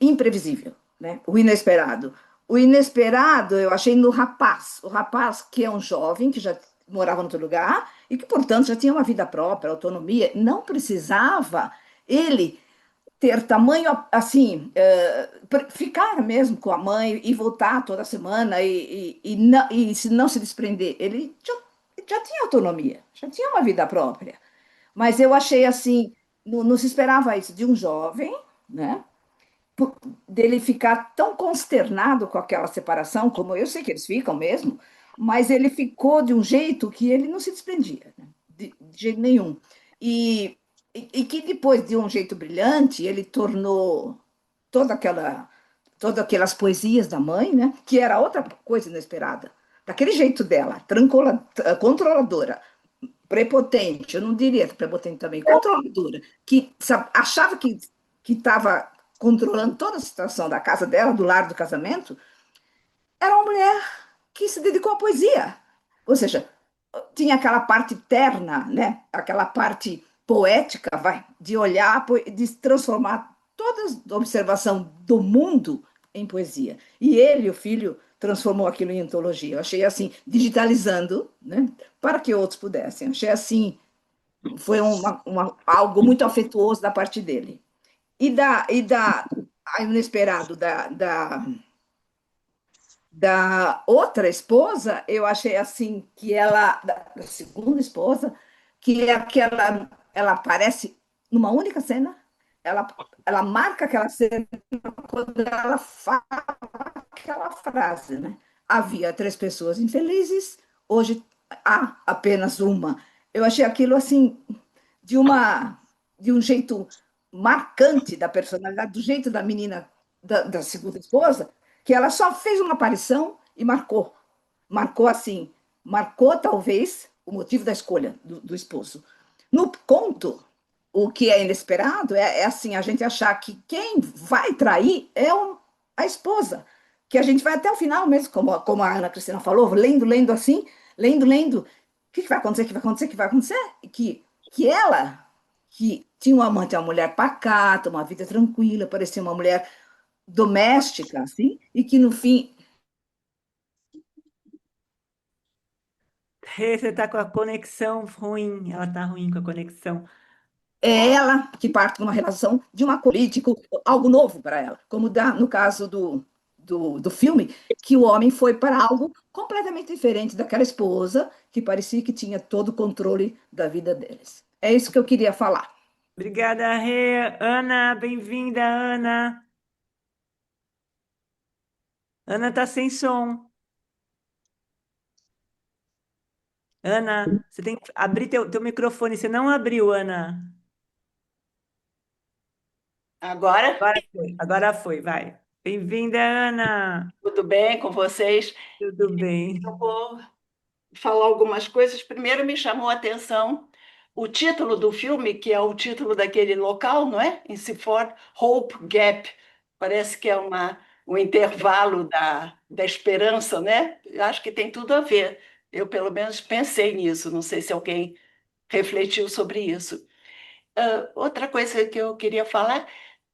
imprevisível, né? O inesperado. O inesperado eu achei no rapaz, o rapaz que é um jovem que já morava em outro lugar e que, portanto, já tinha uma vida própria, autonomia, não precisava ele ter tamanho assim, ficar mesmo com a mãe e voltar toda semana e se não se desprender. Ele já tinha autonomia, já tinha uma vida própria. Mas eu achei assim, não se esperava isso de um jovem, né? Dele ficar tão consternado com aquela separação, como eu sei que eles ficam mesmo, mas ele ficou de um jeito que ele não se desprendia, né? De jeito nenhum. E que depois, de um jeito brilhante, ele tornou toda aquela, todas aquelas poesias da mãe, né? Que era outra coisa inesperada. Daquele jeito dela, controladora, prepotente, eu não diria prepotente também, controladora, que achava que estava controlando toda a situação da casa dela, do lar do casamento, era uma mulher que se dedicou à poesia. Ou seja, tinha aquela parte terna, né? Aquela parte poética, de olhar, de transformar toda a observação do mundo em poesia. E ele, o filho, transformou aquilo em antologia. Eu achei assim, digitalizando, né? Para que outros pudessem. Eu achei assim, foi algo muito afetuoso da parte dele. Inesperado da outra esposa, eu achei assim que da segunda esposa, que é aquela, ela aparece numa única cena, ela, ela marca aquela cena quando ela fala aquela frase, né? havia 3 pessoas infelizes, hoje há apenas uma. Eu achei aquilo assim de de um jeito marcante da personalidade, do jeito da menina da segunda esposa, que ela só fez uma aparição e marcou. Marcou assim, marcou talvez o motivo da escolha do esposo. No conto, o que é inesperado é assim, a gente achar que quem vai trair é a esposa, que a gente vai até o final mesmo, como a Ana Cristina falou, lendo assim, lendo, o que vai acontecer, o que vai acontecer, o que vai acontecer? Que ela, que tinha um amante, uma mulher pacata, uma vida tranquila, parecia uma mulher doméstica, assim, e que no fim Rê, você está com a conexão ruim, ela está ruim com a conexão. é ela que parte de uma relação de uma político, algo novo para ela, como no caso do filme, que o homem foi para algo completamente diferente daquela esposa que parecia que tinha todo o controle da vida deles. É isso que eu queria falar. Obrigada, Rê. Ana, bem-vinda, Ana. Ana está sem som. Ana, você tem que abrir teu microfone. Você não abriu, Ana. Agora, Agora foi, vai. Bem-vinda, Ana. tudo bem com vocês? Tudo bem. Eu vou falar algumas coisas. Primeiro, me chamou a atenção o título do filme, que é o título daquele local, não é? Em Seaford, Hope Gap. Parece que é um intervalo da esperança, né? Eu acho que tem tudo a ver. Eu, pelo menos, pensei nisso. Não sei se alguém refletiu sobre isso. Outra coisa que eu queria falar,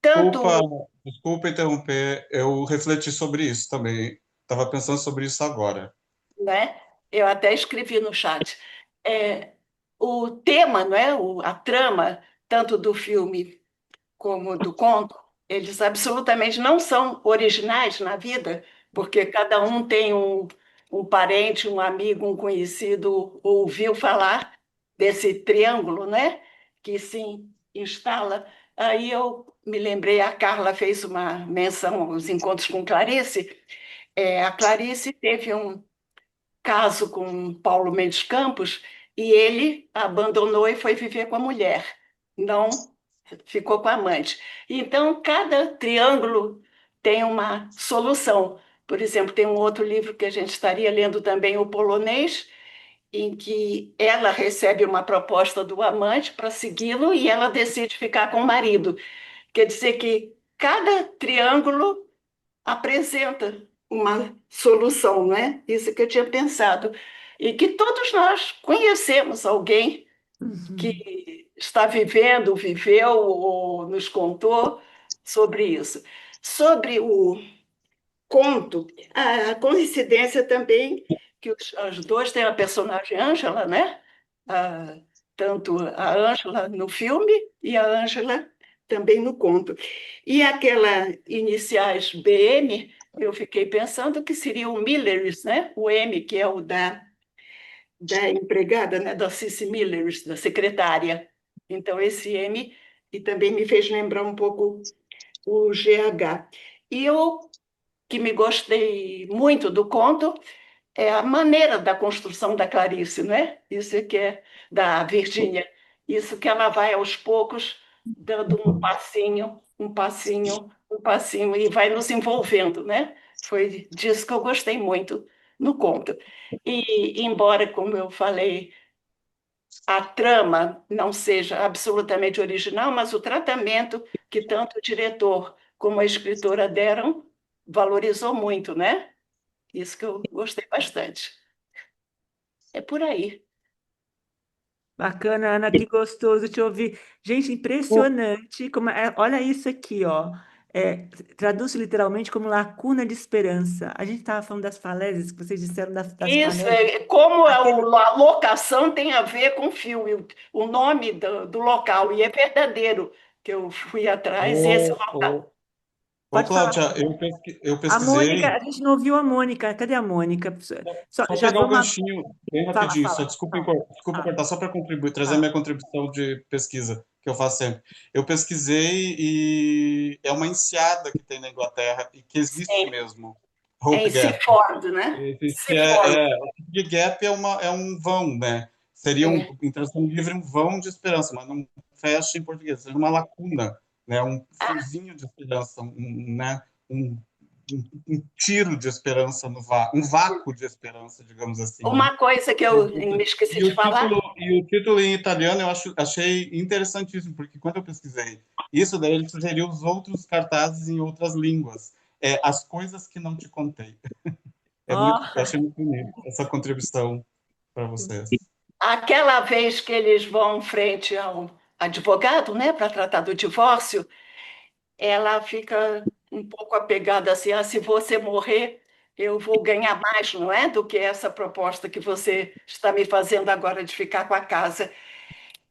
Desculpa, tanto, desculpa interromper, eu refleti sobre isso também. Estava pensando sobre isso agora. né? Eu até escrevi no chat. É, o tema, não é? A trama, tanto do filme como do conto, eles absolutamente não são originais na vida, porque cada um tem um parente, um amigo, um conhecido, ouviu falar desse triângulo, né? Que se instala. Aí eu me lembrei, a Carla fez uma menção aos encontros com Clarice. A Clarice teve um caso com Paulo Mendes Campos e ele abandonou e foi viver com a mulher. Não ficou com a amante. Então, cada triângulo tem uma solução. Por exemplo, tem um outro livro que a gente estaria lendo também, o polonês, em que ela recebe uma proposta do amante para segui-lo e ela decide ficar com o marido. Quer dizer que cada triângulo apresenta uma solução, não é? Isso que eu tinha pensado. E que todos nós conhecemos alguém que está vivendo, viveu ou nos contou sobre isso. Sobre o conto, a coincidência também que os dois têm a personagem Ângela, né? Ah, tanto a Ângela no filme e a Ângela também no conto. E aquela iniciais BM, eu fiquei pensando que seria o Millers, né? O M, que é o da empregada, né? Da Cici Millers, da secretária. Então, esse M, e também me fez lembrar um pouco o GH. E eu, que me gostei muito do conto, é a maneira da construção da Clarice, não é? Isso que é da Virgínia. Isso que ela vai aos poucos dando um passinho, um passinho, um passinho e vai nos envolvendo, né? Foi disso que eu gostei muito no conto. E embora, como eu falei, a trama não seja absolutamente original, mas o tratamento que tanto o diretor como a escritora deram valorizou muito, né? Isso que eu gostei bastante. É por aí. Bacana, Ana, que gostoso te ouvir. Gente, impressionante. Olha isso aqui, ó. Traduz literalmente como lacuna de esperança. A gente estava falando das falésias, que vocês disseram das Isso, falésias. como Aquele, a locação tem a ver com o filme, o nome do local, e é verdadeiro, que eu fui atrás, e esse Ô, local. ô, ô, pode falar. Cláudia, eu A Mônica, pesquisei. a gente não ouviu a Mônica. Cadê a Mônica? Só Já pegar o vamos. ganchinho bem Fala, rapidinho, só fala. desculpa, desculpa Fala, cortar, só para contribuir, trazer a fala. minha contribuição de pesquisa, que eu faço sempre. Eu pesquisei e é uma enseada que tem na Inglaterra e que existe Sim, mesmo. Hope Em Gap. Seaford, né? Que Seaford. o tipo de gap é um vão, né? Seria, em tradução livre, um vão de esperança, mas não fecha em português. Seria uma lacuna, né? Um fiozinho de esperança, né? Um tiro de esperança no vácuo, um vácuo de esperança, digamos assim, né? Uma coisa que eu me esqueci de falar. E o título em italiano achei interessantíssimo, porque quando eu pesquisei isso, daí ele sugeriu os outros cartazes em outras línguas. As coisas que não te contei. Eu achei muito bonito essa contribuição para vocês. Aquela vez que eles vão frente ao advogado, né, para tratar do divórcio, ela fica um pouco apegada assim, se você morrer, eu vou ganhar mais, não é, do que essa proposta que você está me fazendo agora de ficar com a casa.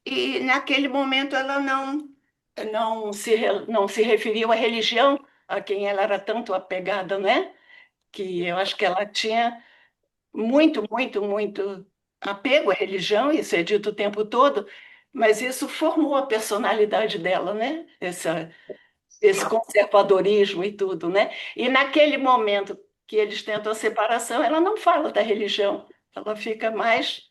E naquele momento ela não se referiu à religião a quem ela era tanto apegada, né? Que eu acho que ela tinha muito, muito, muito apego à religião, isso é dito o tempo todo, mas isso formou a personalidade dela, né? Esse conservadorismo e tudo, né? E naquele momento que eles tentam a separação, ela não fala da religião, ela fica mais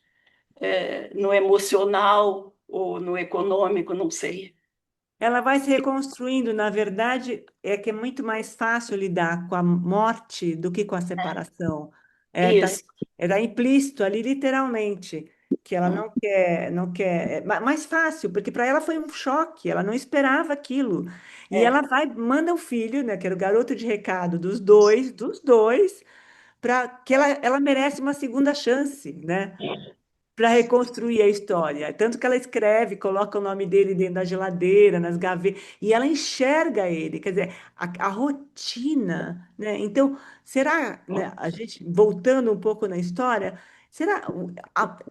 no emocional ou no econômico, não sei. Ela vai se reconstruindo, na verdade, é que é muito mais fácil lidar com a morte do que com a separação. Isso. Tá implícito ali, literalmente, que ela não quer, mais fácil, porque para ela foi um choque, ela não esperava aquilo. E ela manda o filho, né, que era o garoto de recado dos dois, para que ela merece uma segunda chance, né? Para reconstruir a história. Tanto que ela escreve, coloca o nome dele dentro da geladeira, nas gavetas, e ela enxerga ele, quer dizer, a rotina, né? Então, será, né, a gente, voltando um pouco na história, será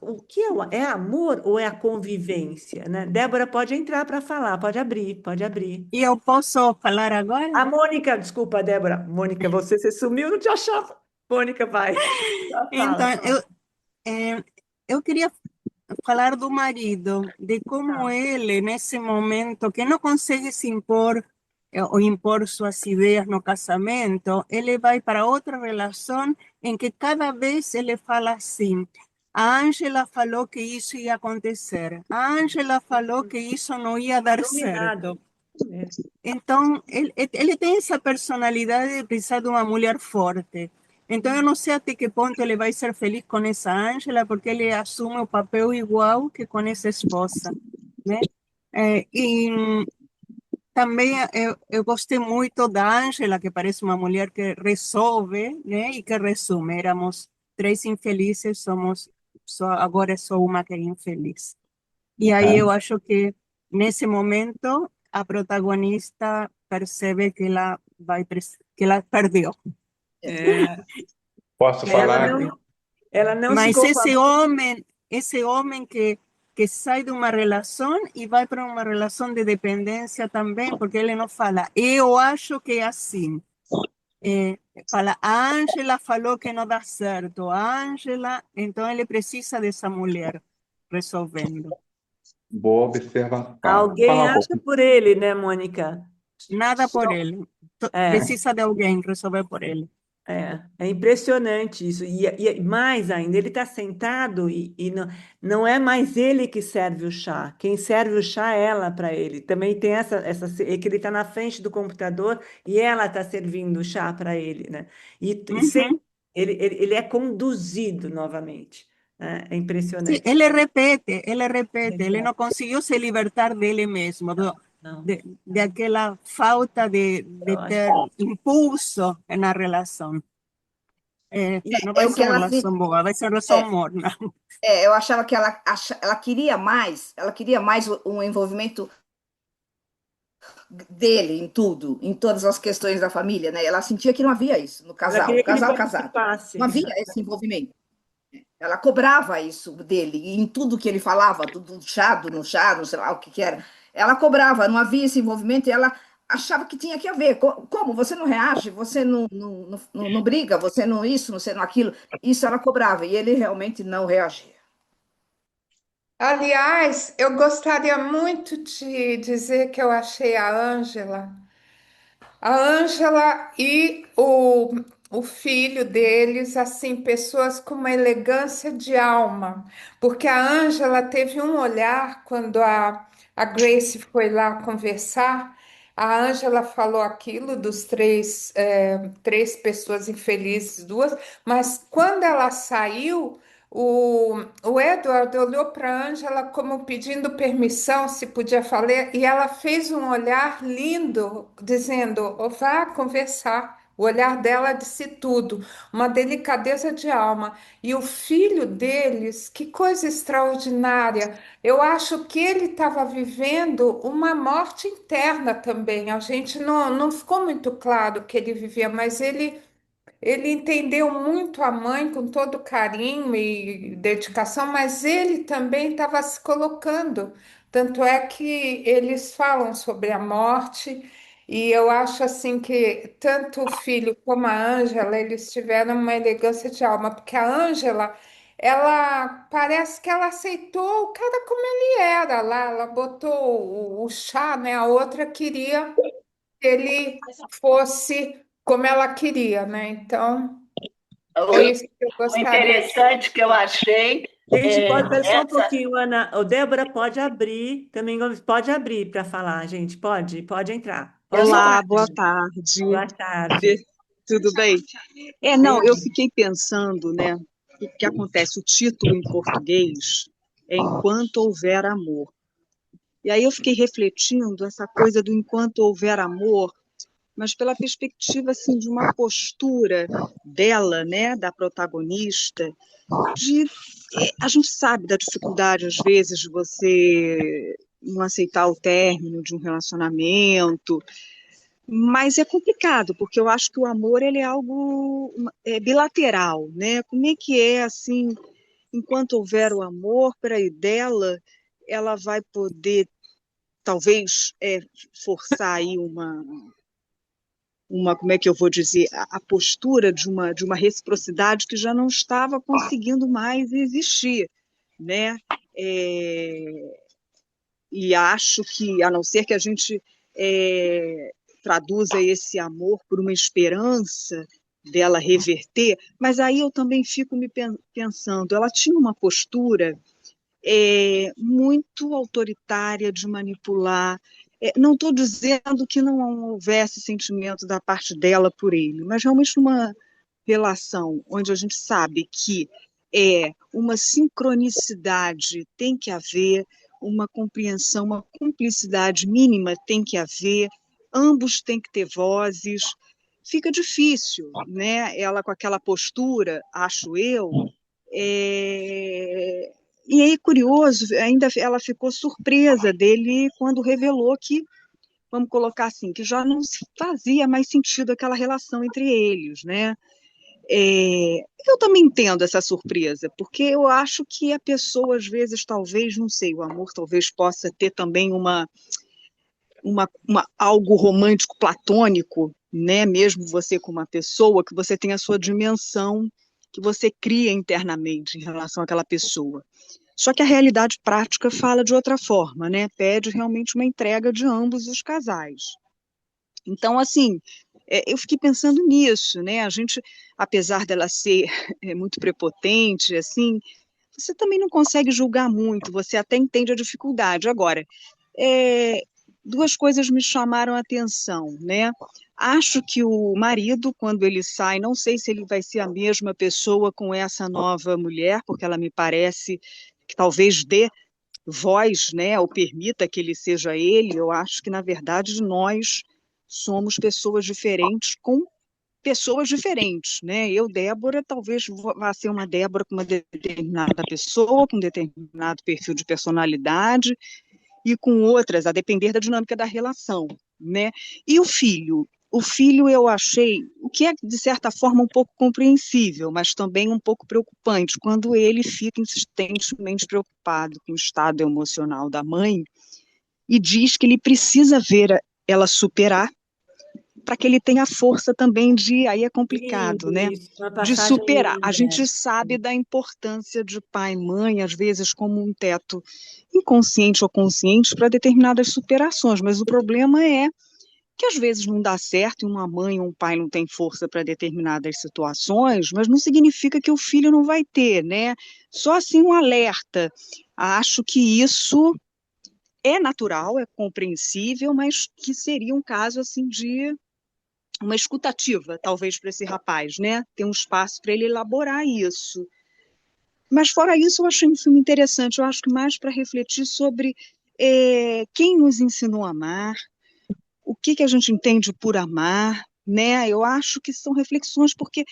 o que é amor ou é a convivência, né? Débora pode entrar para falar, pode abrir, pode abrir. E eu posso falar agora? A Mônica, desculpa, Débora. Mônica, você sumiu, não te achava. Mônica, vai. Já Então, fala. eu queria falar do marido, de como ele, nesse momento, que não consegue se impor ou impor suas ideias no casamento, ele vai para outra relação em que cada vez ele fala assim: a Ângela falou que isso ia acontecer, a Ângela falou que isso não ia dar certo. Então, ele tem essa personalidade de precisar de uma mulher forte. Então, eu não sei até que ponto ele vai ser feliz com essa Ângela, porque ele assume o papel igual que com essa esposa, né? E também eu gostei muito da Ângela, que parece uma mulher que resolve, né? E que resume. Éramos três infelizes, agora é só uma que é infeliz. E aí eu acho que, nesse momento, a protagonista percebe que que ela perdeu. Posso falar? Ela não se Mas conforma. esse homem que sai de uma relação e vai para uma relação de dependência também, porque ele não fala, eu acho que é assim. Fala, a Ângela falou que não dá certo, a Ângela, então ele precisa dessa mulher resolvendo. Boa observação. Alguém Fala um acha pouco. por ele, né, Mônica? Nada por ele. Precisa de alguém resolver por ele. É impressionante isso. E mais ainda, ele está sentado e não é mais ele que serve o chá. Quem serve o chá é ela para ele. Também tem é que ele está na frente do computador e ela está servindo o chá para ele, né? E sempre, ele é conduzido novamente, né? É Sí, impressionante. él le repete, él no consiguió se libertar de él mismo, Não. de aquela falta de ter impulso na relação. Não vai o que ser uma ela relação boa, vai ser uma relação morna. eu achava que ela queria mais um envolvimento dele em tudo, em todas as questões da família, né? Ela sentia que não havia isso no Ela casal, queria o que ele casal casado. participasse. Não havia esse envolvimento. Ela cobrava isso dele, e em tudo que ele falava, do chá, do no chá, não sei lá o que era. Ela cobrava, não havia esse envolvimento, e ela achava que tinha que haver. Como? Você não reage, você não briga, você não isso, você não aquilo. Isso ela cobrava, e ele realmente não reagia. Aliás, eu gostaria muito de dizer que eu achei a Ângela e o filho deles, assim, pessoas com uma elegância de alma, porque a Ângela teve um olhar quando a Grace foi lá conversar. A Ângela falou aquilo dos três pessoas infelizes, duas, mas quando ela saiu, o Edward olhou para a Ângela como pedindo permissão, se podia falar, e ela fez um olhar lindo, dizendo: "Oh, vá conversar." O olhar dela disse tudo, uma delicadeza de alma. E o filho deles, que coisa extraordinária. Eu acho que ele estava vivendo uma morte interna também. A gente não ficou muito claro que ele vivia, mas ele entendeu muito a mãe com todo carinho e dedicação, mas ele também estava se colocando. Tanto é que eles falam sobre a morte, e eu acho assim que tanto o filho como a Ângela, eles tiveram uma elegância de alma, porque a Ângela, ela parece que ela aceitou o cara como ele era lá, ela botou o chá, né? A outra queria ele fosse como ela queria, né? Então, é O, isso que eu o gostaria. interessante que eu achei Gente, pode, espera só um essa. pouquinho, Ana. O Débora pode abrir, também Gomes pode abrir para falar, gente. Pode entrar. Pode Olá, entrar, boa Débora. tarde. Boa tarde. Tudo bem? Não, eu fiquei pensando, né? O que acontece? O título em português é Enquanto Houver Amor. E aí eu fiquei refletindo essa coisa do enquanto houver amor, mas pela perspectiva assim de uma postura dela, né, da protagonista, de a gente sabe da dificuldade às vezes de você não aceitar o término de um relacionamento, mas é complicado, porque eu acho que o amor ele é algo bilateral, né? Como é que é assim, enquanto houver o amor, para aí dela, ela vai poder talvez forçar aí como é que eu vou dizer, a postura de uma reciprocidade que já não estava conseguindo mais existir, né? É, e acho que, a não ser que a gente traduza esse amor por uma esperança dela reverter, mas aí eu também fico me pensando, ela tinha uma postura muito autoritária de manipular. Não estou dizendo que não houvesse sentimento da parte dela por ele, mas realmente numa relação onde a gente sabe que uma sincronicidade tem que haver, uma compreensão, uma cumplicidade mínima tem que haver, ambos têm que ter vozes, fica difícil, né? Ela com aquela postura, acho eu, e aí, curioso, ainda ela ficou surpresa dele quando revelou que, vamos colocar assim, que já não se fazia mais sentido aquela relação entre eles, né? Eu também entendo essa surpresa, porque eu acho que a pessoa, às vezes, talvez, não sei, o amor talvez possa ter também algo romântico, platônico, né? Mesmo você com uma pessoa, que você tem a sua dimensão que você cria internamente em relação àquela pessoa. Só que a realidade prática fala de outra forma, né? Pede realmente uma entrega de ambos os casais. Então, assim, eu fiquei pensando nisso, né? A gente, apesar dela ser muito prepotente, assim, você também não consegue julgar muito, você até entende a dificuldade. Agora, duas coisas me chamaram a atenção, né? Acho que o marido, quando ele sai, não sei se ele vai ser a mesma pessoa com essa nova mulher, porque ela me parece que talvez dê voz, né, ou permita que ele seja ele. Eu acho que, na verdade, nós somos pessoas diferentes com pessoas diferentes, né? Eu, Débora, talvez vá ser uma Débora com uma determinada pessoa, com um determinado perfil de personalidade, e com outras, a depender da dinâmica da relação, né? E o filho eu achei, o que é de certa forma um pouco compreensível, mas também um pouco preocupante, quando ele fica insistentemente preocupado com o estado emocional da mãe e diz que ele precisa ver ela superar para que ele tenha força também aí é complicado, Lindo né? isso, uma De passagem superar. A linda. gente sabe da importância de pai e mãe, às vezes como um teto inconsciente ou consciente para determinadas superações, mas o problema é que às vezes não dá certo e uma mãe ou um pai não tem força para determinadas situações, mas não significa que o filho não vai ter, né? Só assim um alerta. Acho que isso é natural, é compreensível, mas que seria um caso assim de uma escutativa, talvez, para esse rapaz, né? Ter um espaço para ele elaborar isso. Mas fora isso, eu achei um filme interessante. Eu acho que mais para refletir sobre quem nos ensinou a amar, o que que a gente entende por amar, né? Eu acho que são reflexões, porque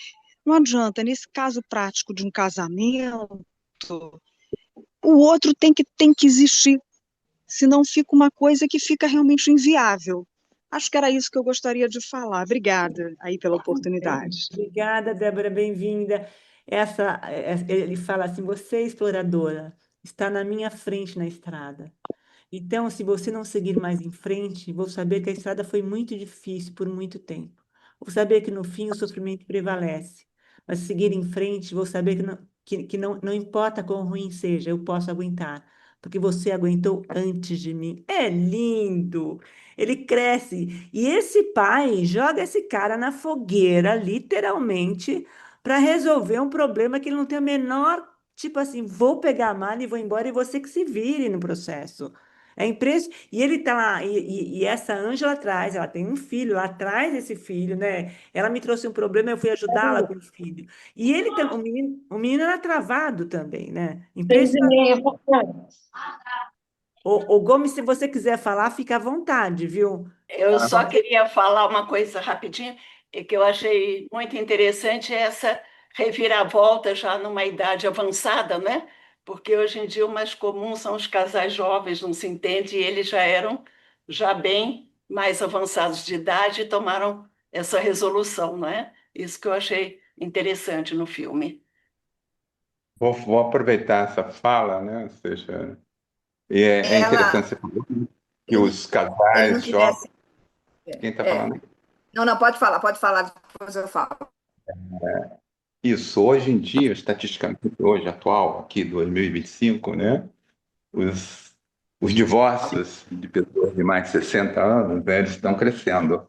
não adianta, nesse caso prático de um casamento, o outro tem que existir, senão fica uma coisa que fica realmente inviável. Acho que era isso que eu gostaria de falar. Obrigada aí pela oportunidade. Obrigada, Débora, bem-vinda. Ele fala assim: você, exploradora, está na minha frente na estrada. Então, se você não seguir mais em frente, vou saber que a estrada foi muito difícil por muito tempo. Vou saber que no fim o sofrimento prevalece. Mas se seguir em frente, vou saber que não importa quão ruim seja, eu posso aguentar, porque você aguentou antes de mim. É lindo! Ele cresce. E esse pai joga esse cara na fogueira, literalmente, para resolver um problema que ele não tem a menor. Tipo assim, vou pegar a mala e vou embora e você que se vire no processo. É impressionante. E ele tá lá, e essa Ângela traz, ela tem um filho, ela traz esse filho, né? Ela me trouxe um problema, eu fui ajudá-la com o filho. E ele, o menino era travado também, né? Impressionante. O Gomes, se você quiser falar, fica à vontade, viu? Eu só queria falar uma coisa rapidinho, que eu achei muito interessante essa reviravolta já numa idade avançada, né? Porque hoje em dia o mais comum são os casais jovens, não se entende, e eles já eram já bem mais avançados de idade e tomaram essa resolução, não é? Isso que eu achei interessante no filme. Vou aproveitar essa fala, né? Ou seja, é Ela, interessante você falar que ele, os ele não casais jovens. tivesse. Quem está É. falando? Não, não, pode falar, depois eu falo. Isso, hoje em dia, estatisticamente, hoje, atual, aqui, 2025, né? Os divórcios de pessoas de mais de 60 anos, né, eles estão crescendo,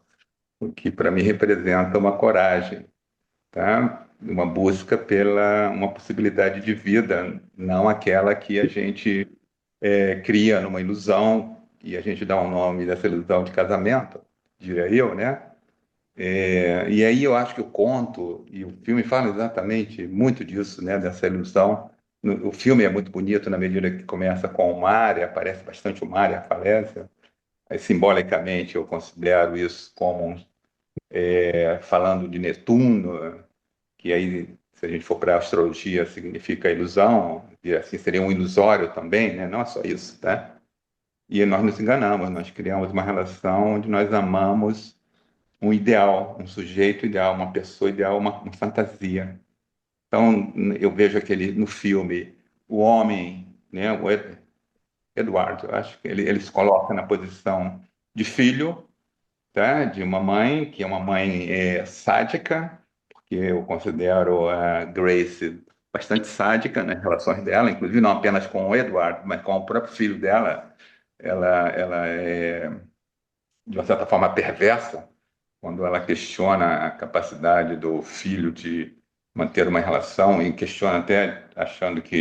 o que para mim representa uma coragem, tá? Uma busca pela uma possibilidade de vida, não aquela que a gente cria numa ilusão e a gente dá o nome dessa ilusão de casamento, diria eu, né? E aí eu acho que o conto e o filme falam exatamente muito disso, né? Dessa ilusão. O filme é muito bonito na medida que começa com o mar, e aparece bastante o mar e a falésia. Aí, simbolicamente, eu considero isso como falando de Netuno, que aí, se a gente for para a astrologia, significa ilusão, e assim seria um ilusório também, né? Não é só isso, tá? E nós nos enganamos, nós criamos uma relação onde nós amamos um ideal, um sujeito ideal, uma pessoa ideal, uma fantasia. Então, eu vejo aquele no filme, o homem, né, Eduardo, eu acho que ele se coloca na posição de filho, tá, de uma mãe, que é uma mãe sádica, porque eu considero a Grace bastante sádica nas relações dela, inclusive não apenas com o Eduardo, mas com o próprio filho dela. Ela é, de uma certa forma, perversa, quando ela questiona a capacidade do filho de manter uma relação e questiona até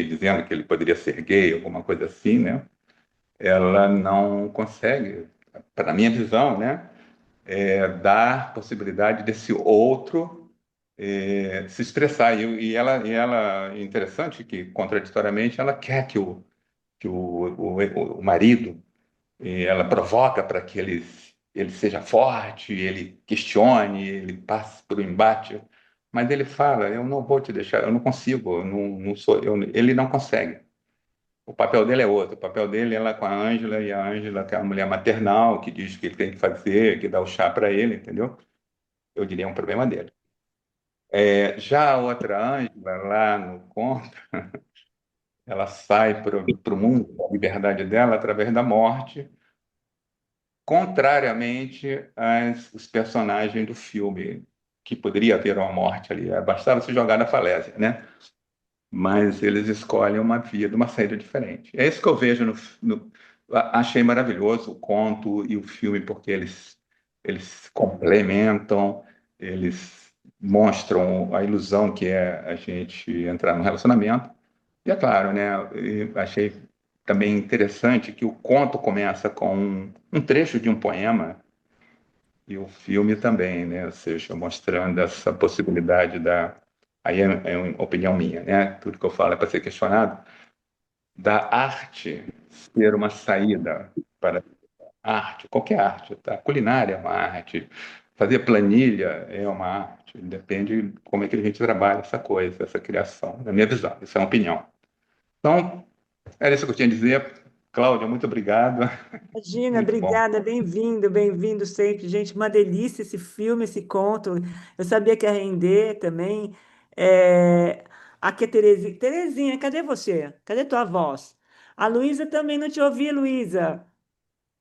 dizendo que ele poderia ser gay, alguma coisa assim, né? Ela não consegue, para a minha visão, né, dar possibilidade desse outro se expressar. E ela, é interessante que, contraditoriamente, ela quer que o marido, ela provoca para que ele seja forte, ele questione, ele passe por um embate, mas ele fala: eu não vou te deixar, eu não consigo, eu não sou, ele não consegue. O papel dele é outro. O papel dele é lá com a Ângela, e a Ângela, que é a mulher maternal, que diz o que ele tem que fazer, que dá o chá para ele, entendeu? Eu diria um problema dele. Já a outra Ângela, lá no conto, ela sai para o mundo, a liberdade dela, através da morte, contrariamente aos personagens do filme, que poderia haver uma morte ali. Bastava se jogar na falésia, né? Mas eles escolhem uma vida, uma saída diferente. É isso que eu vejo Achei maravilhoso o conto e o filme, porque eles eles se complementam, eles mostram a ilusão que é a gente entrar num relacionamento. E é claro, né? Eu achei também interessante que o conto começa com um trecho de um poema e o filme também, né? Ou seja, mostrando essa possibilidade aí é uma opinião minha, né? Tudo que eu falo é para ser questionado, da arte ser uma saída para arte, qualquer arte, tá? Culinária é uma arte, fazer planilha é uma arte, depende de como é que a gente trabalha essa coisa, essa criação, na minha visão, isso é uma opinião. Então, era isso que eu tinha a dizer. Cláudia, muito obrigado. Imagina, Muito bom. obrigada, bem-vindo, bem-vindo sempre. Gente, uma delícia esse filme, esse conto. Eu sabia que ia render também. É... Aqui é Terezinha. Terezinha, cadê você? Cadê tua voz? A Luísa também não te ouvi, Luísa.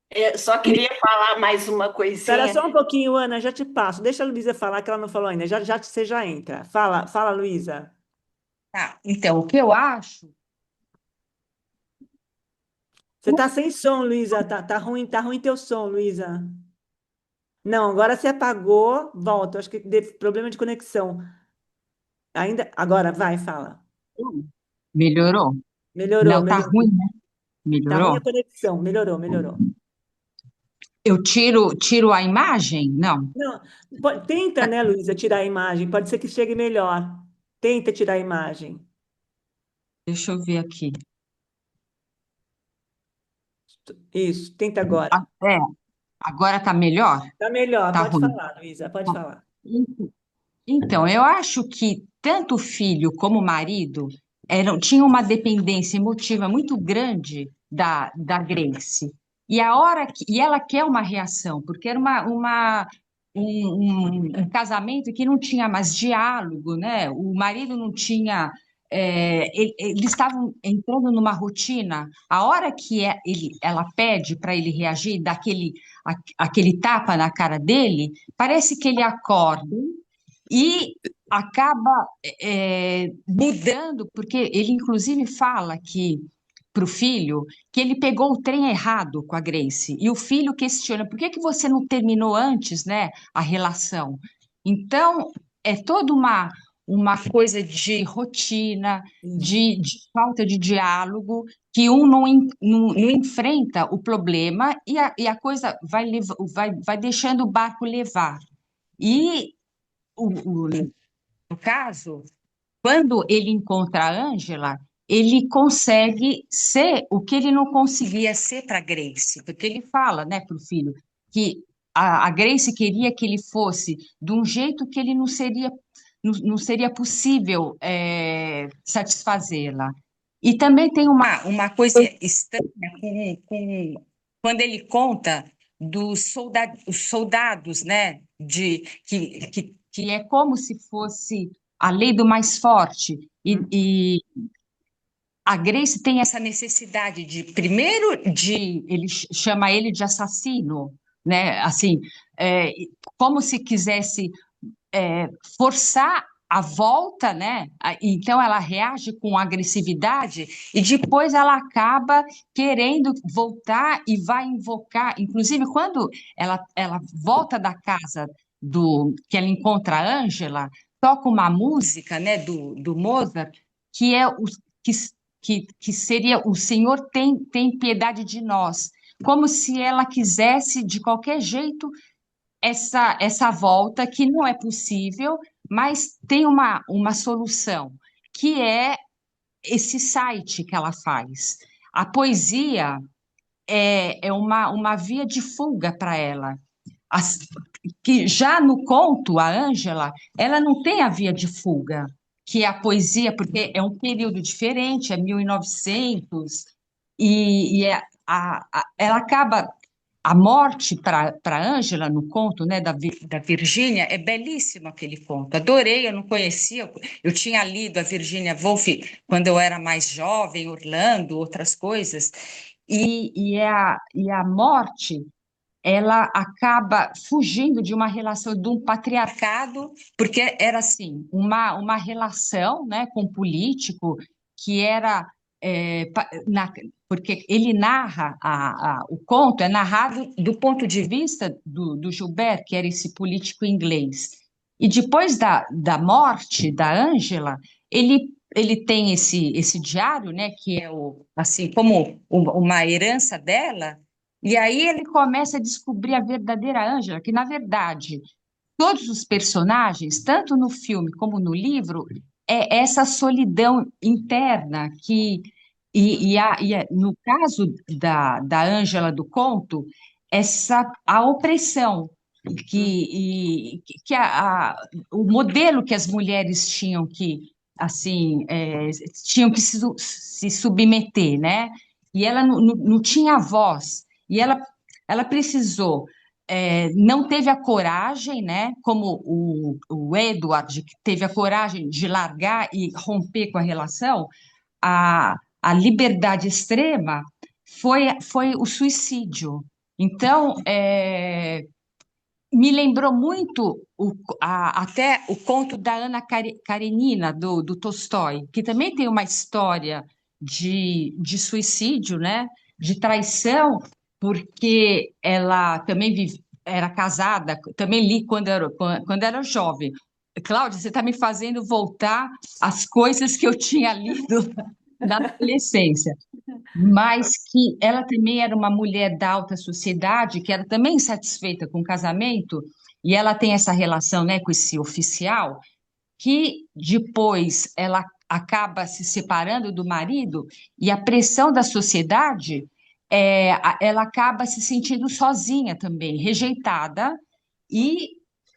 Eu só queria falar mais uma Espera coisinha. só um pouquinho, Ana, já te passo. Deixa a Luísa falar, que ela não falou ainda. Já você já entra. Fala, Luísa. Tá, então, o que eu acho. Você tá sem som, Luísa. Tá ruim teu som, Luísa. Não, agora você apagou, volta. Eu acho que deu problema de conexão. Ainda, agora, vai, fala. Melhorou? Melhorou, Não, tá melhorou. ruim, né? Tá ruim a Melhorou? conexão, melhorou. Eu tiro a imagem? Não. Não, tenta, né, Luísa, tirar a imagem. Pode ser que chegue melhor. Tenta tirar a imagem. Deixa eu ver aqui. Isso, tenta agora. É, agora tá melhor? Tá melhor, Tá pode ruim? falar, Luísa, pode falar. Então, eu acho que tanto o filho como o marido tinham uma dependência emotiva muito grande da Grace. E ela quer uma reação, porque era um casamento que não tinha mais diálogo, né? O marido não tinha. Eles estavam entrando numa rotina. A hora que ela pede para ele reagir, dá aquele tapa na cara dele, parece que ele acorda e acaba mudando, porque ele inclusive fala que para o filho que ele pegou o trem errado com a Grace, e o filho questiona por que que você não terminou antes, né, a relação. Então, é toda uma coisa de rotina, de falta de diálogo, que um não enfrenta o problema e a coisa vai deixando o barco levar. E no caso, quando ele encontra a Ângela, ele consegue ser o que ele não conseguia ser para Grace, porque ele fala, né, para o filho, que a Grace queria que ele fosse de um jeito que ele não seria possível satisfazê-la. E também tem uma coisa estranha quando ele conta dos os soldados, né, que é como se fosse a lei do mais forte. E a Grace tem essa necessidade primeiro, ele chama ele de assassino, né? Assim, é, como se quisesse forçar a volta, né? Então ela reage com agressividade e depois ela acaba querendo voltar e vai invocar. Inclusive, quando ela volta da casa que ela encontra a Ângela, toca uma música, né, do Mozart, que é que, que seria o Senhor tem piedade de nós, como se ela quisesse de qualquer jeito essa volta que não é possível, mas tem uma solução, que é esse site que ela faz. A poesia é uma via de fuga para ela. Que já no conto, a Ângela, ela não tem a via de fuga, que é a poesia, porque é um período diferente, é 1900, ela acaba a morte para Ângela no conto, né, da Virgínia, é belíssimo aquele conto. Adorei, eu não conhecia, eu tinha lido a Virginia Woolf quando eu era mais jovem, Orlando, outras coisas, e a morte ela acaba fugindo de uma relação de um patriarcado, porque era assim, uma relação, né, com um político que era porque ele narra, o conto é narrado do ponto de vista do Gilbert, que era esse político inglês. E depois da morte da Ângela, ele tem esse diário, né, que é assim, como uma herança dela, e aí ele começa a descobrir a verdadeira Ângela, que, na verdade, todos os personagens, tanto no filme como no livro, é essa solidão interna no caso da Ângela do conto, a opressão o modelo que as mulheres tinham que assim tinham que se submeter, né? E ela não tinha voz e ela precisou não teve a coragem, né? Como o Edward, que teve a coragem de largar e romper com a relação, a liberdade extrema foi o suicídio. Então, me lembrou muito até o conto da Ana Karenina, do Tolstói, que também tem uma história de suicídio, né? De traição, porque ela também era casada, também li quando era jovem. Cláudia, você está me fazendo voltar às coisas que eu tinha lido na adolescência, mas que ela também era uma mulher da alta sociedade, que era também insatisfeita com o casamento, e ela tem essa relação, né, com esse oficial, que depois ela acaba se separando do marido, e a pressão da sociedade, ela acaba se sentindo sozinha também, rejeitada, e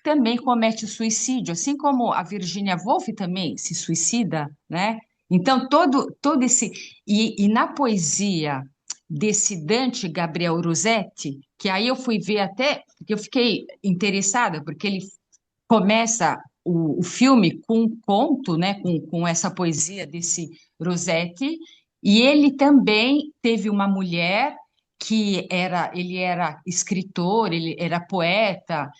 também comete o suicídio, assim como a Virginia Woolf também se suicida, né? Então, todo esse. E na poesia desse Dante Gabriel Rossetti, que aí eu fui ver até, porque eu fiquei interessada, porque ele começa o filme com um conto, né, com essa poesia desse Rossetti, e ele também teve uma mulher ele era escritor, ele era poeta,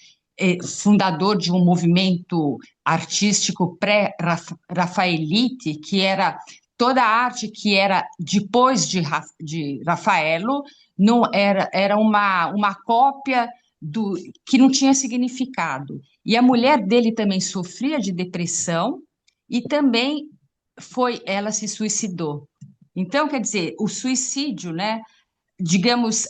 fundador de um movimento artístico pré-rafaelite, que era toda a arte que era depois de Rafaelo, não era uma cópia que não tinha significado. E a mulher dele também sofria de depressão e também ela se suicidou. Então, quer dizer, o suicídio, né? Digamos,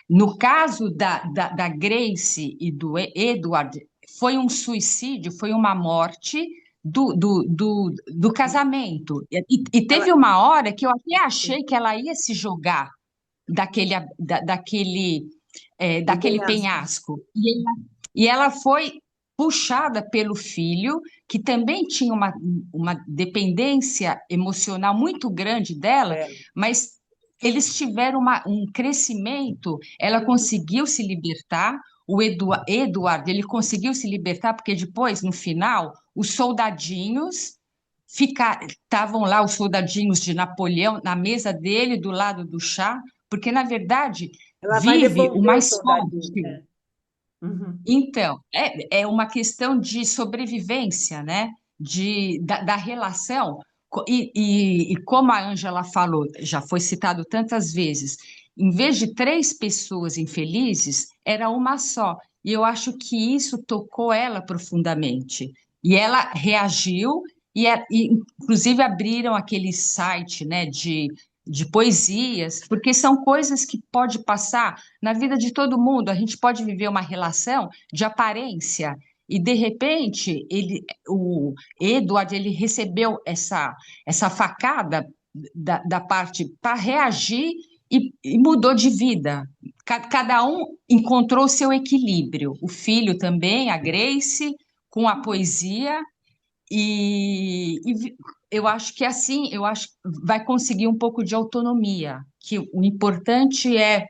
no caso da Grace e do Edward, foi um suicídio, foi uma morte do casamento. E teve uma hora que eu até achei que ela ia se jogar daquele penhasco. E ela foi puxada pelo filho, que também tinha uma dependência emocional muito grande dela, mas eles tiveram um crescimento, ela conseguiu se libertar, o Edward, ele conseguiu se libertar, porque depois, no final, os soldadinhos estavam lá, os soldadinhos de Napoleão, na mesa dele, do lado do chá, porque, na verdade, Ela vai vive o devolver o mais soldadinho. forte. Uhum. Então, é uma questão de sobrevivência, né? Da relação. E como a Ângela falou, já foi citado tantas vezes, em vez de 3 pessoas infelizes, era uma só. E eu acho que isso tocou ela profundamente. E ela reagiu, inclusive abriram aquele site, né, de poesias, porque são coisas que pode passar na vida de todo mundo. A gente pode viver uma relação de aparência e, de repente, o Edward, ele recebeu essa facada da parte para reagir e mudou de vida. Cada um encontrou seu equilíbrio. O filho também, a Grace, com a poesia, e eu acho que assim, eu acho que vai conseguir um pouco de autonomia, que o importante é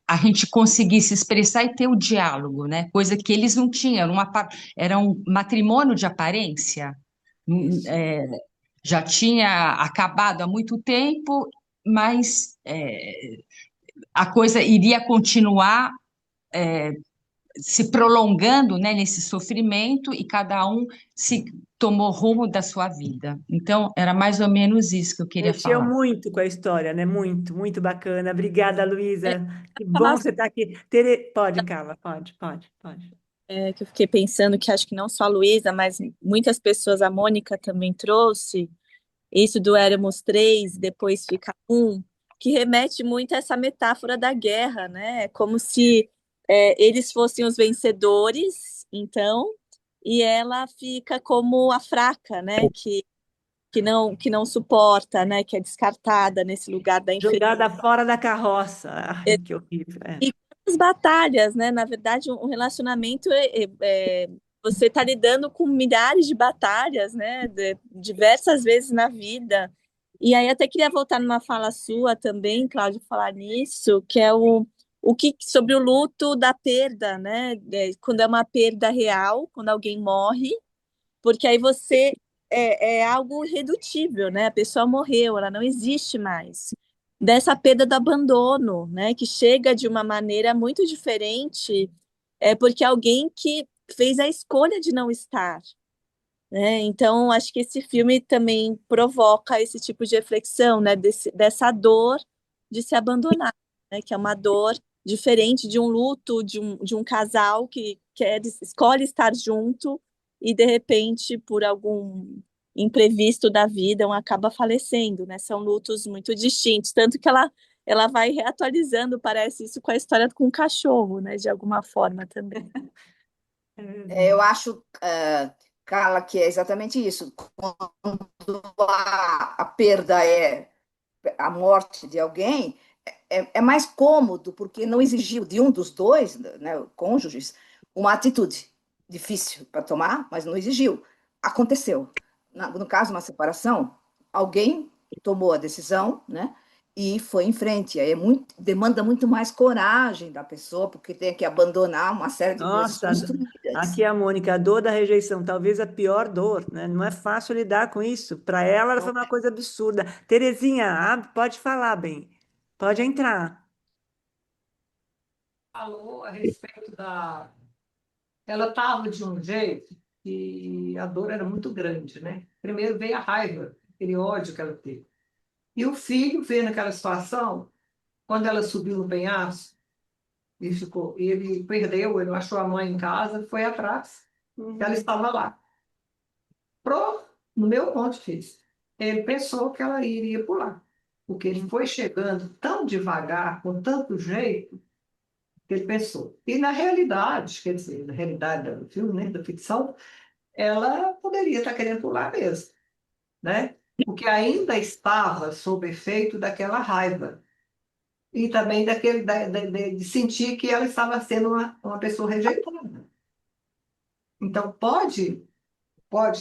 a gente conseguir se expressar e ter o diálogo, né? Coisa que eles não tinham, era um matrimônio de aparência, é, já tinha acabado há muito tempo, mas a coisa iria continuar se prolongando, né, nesse sofrimento e cada um se tomou rumo da sua vida. Então, era mais ou menos isso que eu queria Mexeu falar. muito com a história, né? Muito, muito bacana. Obrigada, Luísa. Que bom Falar você estar aqui. Pode, Carla, pode. que eu fiquei pensando que acho que não só a Luísa, mas muitas pessoas, a Mônica também trouxe, isso do Éramos três, depois fica um, que remete muito a essa metáfora da guerra, né? É como se eles fossem os vencedores, então, e ela fica como a fraca, né? Que não suporta, né? Que é descartada nesse lugar da Jogada inferioridade. fora da carroça. Ai, que horrível. E as batalhas, né? Na verdade, um relacionamento você está lidando com milhares de batalhas, né? Diversas vezes na vida. E aí até queria voltar numa fala sua também, Cláudio, falar nisso, que é o que sobre o luto da perda, né? Quando é uma perda real, quando alguém morre, porque aí você é algo irredutível, né? A pessoa morreu, ela não existe mais. Dessa perda do abandono, né? Que chega de uma maneira muito diferente, porque alguém que fez a escolha de não estar, né? Então, acho que esse filme também provoca esse tipo de reflexão, né? Dessa dor de se abandonar, né? Que é uma dor diferente de um luto de um casal que escolhe estar junto e, de repente, por algum imprevisto da vida, um acaba falecendo, né? São lutos muito distintos, tanto que ela vai reatualizando, parece isso, com a história com o cachorro, né? De alguma forma também. Eu acho, Carla, que é exatamente isso. Quando a perda é a morte de alguém, é mais cômodo, porque não exigiu de um dos dois, né, cônjuges, uma atitude difícil para tomar, mas não exigiu. Aconteceu. No caso, uma separação, alguém tomou a decisão, né, e foi em frente. Aí demanda muito mais coragem da pessoa, porque tem que abandonar uma série de coisas Nossa, construídas. aqui é a Mônica, a dor da rejeição, talvez a pior dor, né? Não é fácil lidar com isso. Para ela foi uma coisa absurda. Terezinha, pode falar, bem. Pode entrar. Falou a respeito da. Ela estava de um jeito que a dor era muito grande, né? Primeiro veio a raiva, aquele ódio que ela teve. E o filho veio naquela situação, quando ela subiu no penhasco, ele perdeu, ele achou a mãe em casa, foi atrás, ela estava lá. No meu ponto de vista, ele pensou que ela iria pular, porque ele foi chegando tão devagar, com tanto jeito, que ele pensou. E na realidade, quer dizer, na realidade do filme, né, da ficção, ela poderia estar querendo pular mesmo, né? Porque ainda estava sob efeito daquela raiva e também de sentir que ela estava sendo uma pessoa rejeitada. Então, pode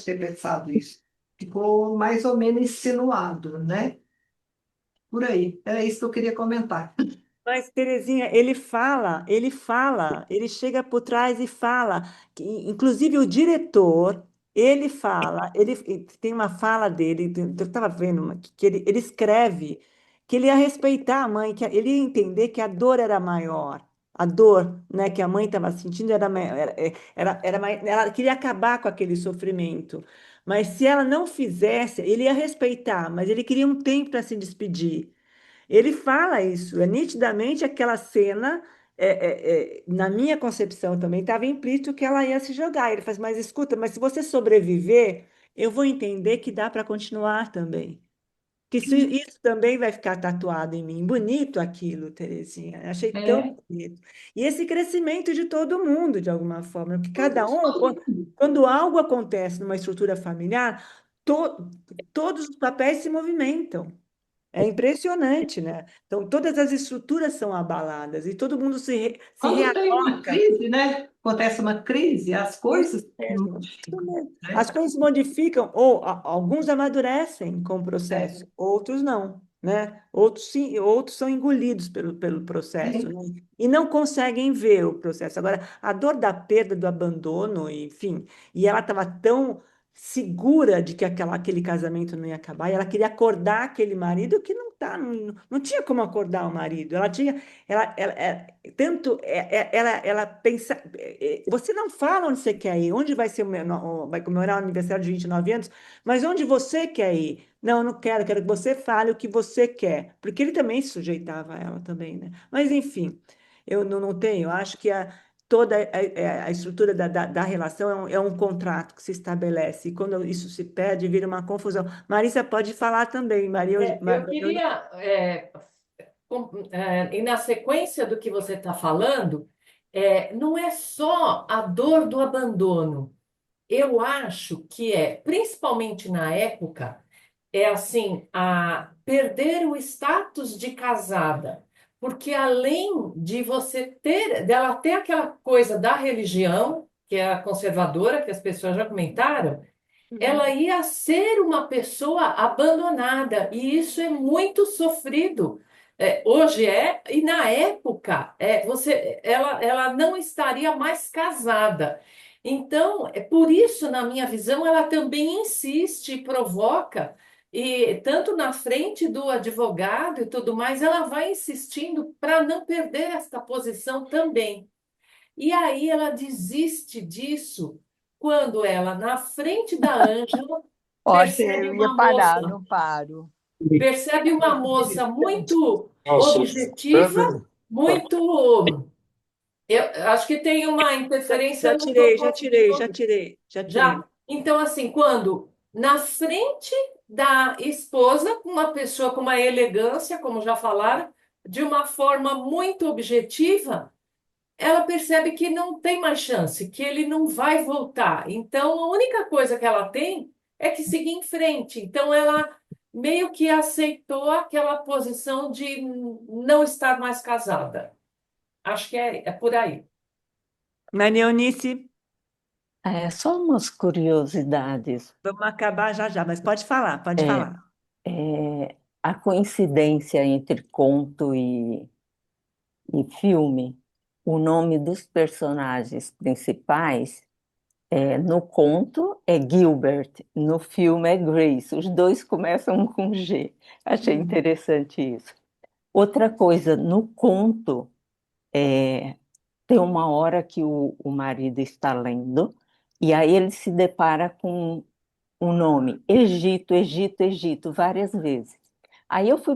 ter pensado isso. Ficou mais ou menos insinuado, né? Por aí. Era isso que eu queria comentar. Mas, Terezinha, ele chega por trás e fala, que, inclusive o diretor, ele fala, ele tem uma fala dele, eu estava vendo, que ele escreve que ele ia respeitar a mãe, que ele ia entender que a dor era maior, a dor, né, que a mãe estava sentindo era maior, ela queria acabar com aquele sofrimento, mas se ela não fizesse, ele ia respeitar, mas ele queria um tempo para se despedir. Ele fala isso, nitidamente aquela cena, na minha concepção também estava implícito que ela ia se jogar. Ele faz, mas escuta, mas se você sobreviver, eu vou entender que dá para continuar também. Que isso também vai ficar tatuado em mim. Bonito aquilo, Terezinha. Achei tão bonito. E esse crescimento de todo mundo, de alguma forma, porque cada um, quando algo acontece numa estrutura familiar, todos os papéis se movimentam. É impressionante, né? Então, todas as estruturas são abaladas e todo mundo se Quando tem uma realoca. crise, né? Acontece uma crise, as coisas Isso se mesmo, isso modificam, mesmo. né? As coisas se modificam, ou alguns amadurecem com o processo, outros não, né? Outros sim, outros são engolidos pelo processo, né? E não conseguem ver o processo. Agora, a dor da perda, do abandono, enfim, e ela estava tão segura de que aquele casamento não ia acabar, e ela queria acordar aquele marido que não tinha como acordar o marido. Ela tinha, tanto, ela pensa, você não fala onde você quer ir, onde vai ser vai comemorar o aniversário de 29 anos, mas onde você quer ir? Não, eu não quero, quero que você fale o que você quer, porque ele também se sujeitava a ela também, né? Mas enfim, eu não tenho, eu acho que toda a estrutura da relação é um contrato que se estabelece, e quando isso se perde, vira uma confusão. Marisa pode falar também, Maria. Eu queria, e na sequência do que você está falando, não é só a dor do abandono. Eu acho que principalmente na época, assim, a perder o status de casada, porque além de dela ter aquela coisa da religião, que é a conservadora, que as pessoas já comentaram, ela ia ser uma pessoa abandonada, e isso é muito sofrido. Hoje e na época, ela não estaria mais casada. Então, por isso, na minha visão, ela também insiste e provoca, e tanto na frente do advogado e tudo mais, ela vai insistindo para não perder esta posição também. E aí ela desiste disso quando ela, na frente da Ângela, Olha, percebe eu ia uma parar, moça, não paro. percebe uma moça muito Nossa, objetiva, muito. Eu acho que tem uma interferência Já no tirei, já propósito de tirei, já ouvir. tirei, já tirei. Já. Então, assim, quando na frente da esposa, uma pessoa com uma elegância, como já falaram, de uma forma muito objetiva, ela percebe que não tem mais chance, que ele não vai voltar. Então, a única coisa que ela tem é que seguir em frente. Então, ela meio que aceitou aquela posição de não estar mais casada. Acho que é por aí. Maria Eunice, Só umas curiosidades. vamos acabar já já, mas pode falar, pode É, falar. é, a coincidência entre conto e filme, o nome dos personagens principais, no conto é Gilbert, no filme é Grace. Os dois começam com G. Achei interessante isso. Outra coisa, no conto, tem uma hora que o marido está lendo, e aí ele se depara com o nome Egito, Egito, Egito, várias vezes. Aí eu fui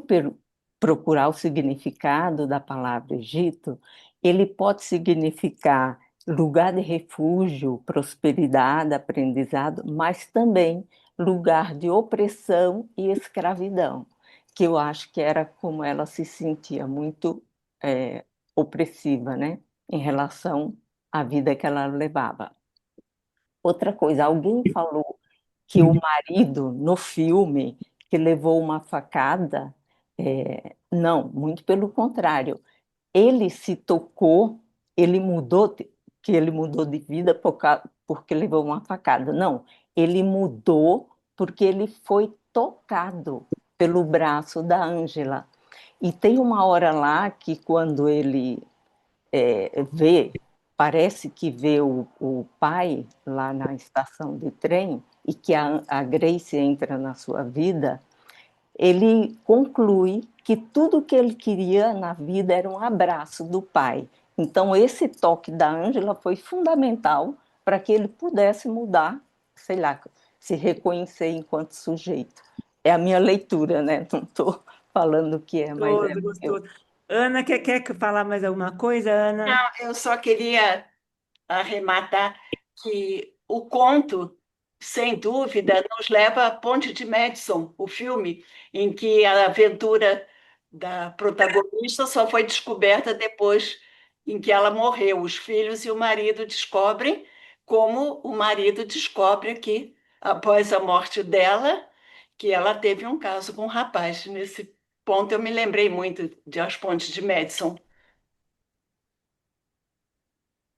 procurar o significado da palavra Egito. Ele pode significar lugar de refúgio, prosperidade, aprendizado, mas também lugar de opressão e escravidão, que eu acho que era como ela se sentia muito opressiva, né, em relação à vida que ela levava. Outra coisa, alguém falou que o marido, no filme, que levou uma facada, não, muito pelo contrário. Ele se tocou, ele mudou, que ele mudou de vida porque levou uma facada. Não, ele mudou porque ele foi tocado pelo braço da Ângela. E tem uma hora lá que quando ele parece que vê o pai lá na estação de trem e que a Grace entra na sua vida, ele conclui que tudo que ele queria na vida era um abraço do pai. Então, esse toque da Ângela foi fundamental para que ele pudesse mudar, sei lá, se reconhecer enquanto sujeito. É a minha leitura, né? Não estou falando o que é, mas Gostoso, gostoso. Ana, quer falar mais alguma coisa, Ana? Não, eu só queria arrematar que o conto, sem dúvida, nos leva a Ponte de Madison, o filme, em que a aventura da protagonista só foi descoberta depois em que ela morreu. Os filhos e o marido descobrem, como o marido descobre que, após a morte dela, que ela teve um caso com um rapaz. Nesse ponto, eu me lembrei muito de As Pontes de Madison.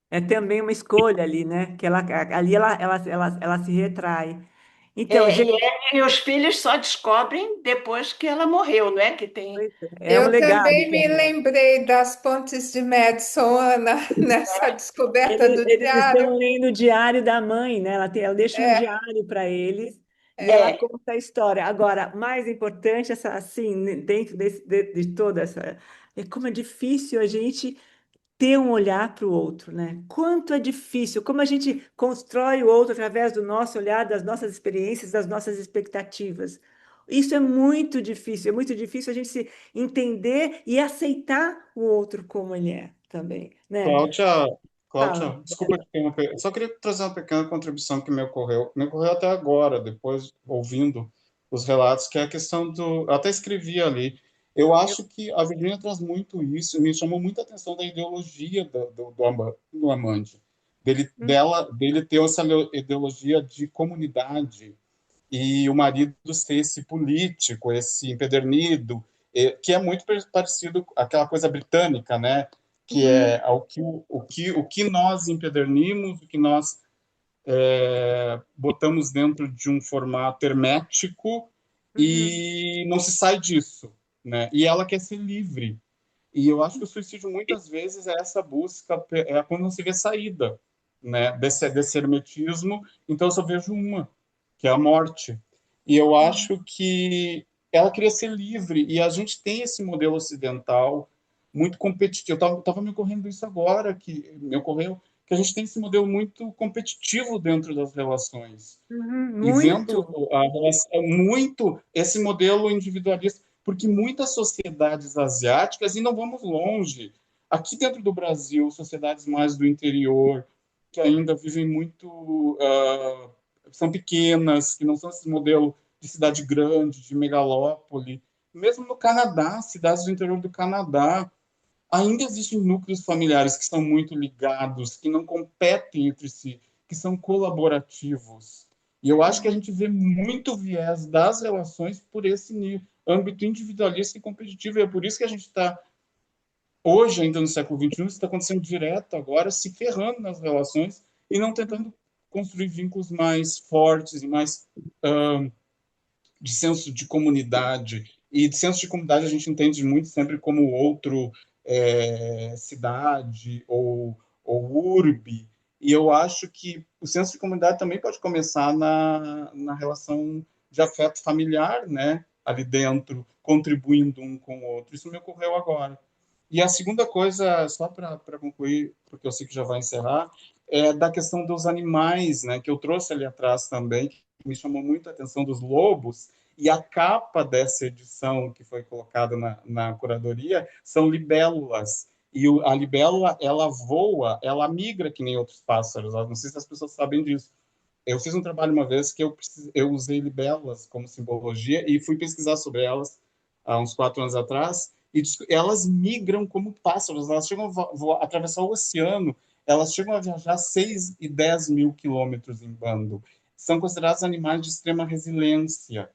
É também uma escolha ali, né? Que ali ela se retrai. Então, gente, E os filhos só descobrem depois que ela morreu, não é? Que tem. é um Eu legado também que me ela... lembrei das Pontes de Madison, Ana, nessa descoberta do Eles diário. estão lendo o diário da mãe, né? Ela deixa um É, diário para eles e ela é. conta a história. Agora, mais importante, assim, dentro de toda essa, é como é difícil a gente ter um olhar para o outro, né? Quanto é difícil, como a gente constrói o outro através do nosso olhar, das nossas experiências, das nossas expectativas. Isso é muito difícil a gente se entender e aceitar o outro como ele é também, né? Cláudia, Fala. Cláudia, desculpa te interromper. Eu só queria trazer uma pequena contribuição que me ocorreu até agora, depois ouvindo os relatos, que é a questão do. Eu até escrevi ali. Eu acho que a Virginia traz muito isso, e me chamou muita atenção da ideologia do amante, dele ter essa ideologia de comunidade e o marido ser esse político, esse empedernido, que é muito parecido com aquela coisa britânica, né? Que Uhum, é o que nós empedernimos, o que nós botamos dentro de um formato hermético uhum. e não se sai disso, né? E ela quer ser livre. E eu acho que o suicídio muitas vezes é essa busca, é quando não se vê saída, né? Desse hermetismo. Então eu só vejo uma, que é a morte. E eu acho que ela queria ser livre, e a gente tem esse modelo ocidental muito competitivo. Eu estava me ocorrendo isso agora, que me ocorreu que a gente tem esse modelo muito competitivo dentro das relações. E vendo Muito. a relação, muito esse modelo individualista, porque muitas sociedades asiáticas, e não vamos longe, aqui dentro do Brasil, sociedades mais do interior, que ainda vivem muito, são pequenas, que não são esse modelo de cidade grande, de megalópole. Mesmo no Canadá, cidades do interior do Canadá, ainda existem núcleos familiares que são muito ligados, que não competem entre si, que são colaborativos. E eu acho que a gente vê muito viés das relações por esse âmbito individualista e competitivo. E é por isso que a gente está, hoje, ainda no século XXI, isso está acontecendo direto agora, se ferrando nas relações e não tentando construir vínculos mais fortes e mais de senso de comunidade. E de senso de comunidade a gente entende muito sempre como outro, cidade ou urbe. E eu acho que o senso de comunidade também pode começar na relação de afeto familiar, né? Ali dentro, contribuindo um com o outro. Isso me ocorreu agora. E a segunda coisa, só para concluir, porque eu sei que já vai encerrar, é da questão dos animais, né, que eu trouxe ali atrás também, que me chamou muito a atenção dos lobos, e a capa dessa edição que foi colocada na curadoria são libélulas. E a libélula, ela voa, ela migra que nem outros pássaros. Não sei se as pessoas sabem disso. Eu fiz um trabalho uma vez que eu usei libélulas como simbologia e fui pesquisar sobre elas há uns 4 anos atrás, e elas migram como pássaros, elas chegam a atravessar o oceano, elas chegam a viajar 6 e 10 mil quilômetros em bando. São considerados animais de extrema resiliência,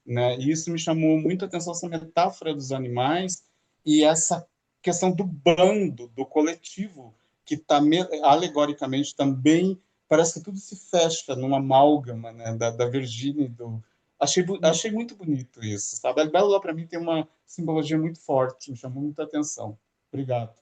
né? E isso me chamou muito a atenção, essa metáfora dos animais e essa questão do bando, do coletivo, que está alegoricamente também, parece que tudo se fecha numa amálgama, né? Da Virgínia e do... Achei muito bonito isso, sabe? A Bela, para mim, tem uma simbologia muito forte, me chamou muita atenção. Obrigado.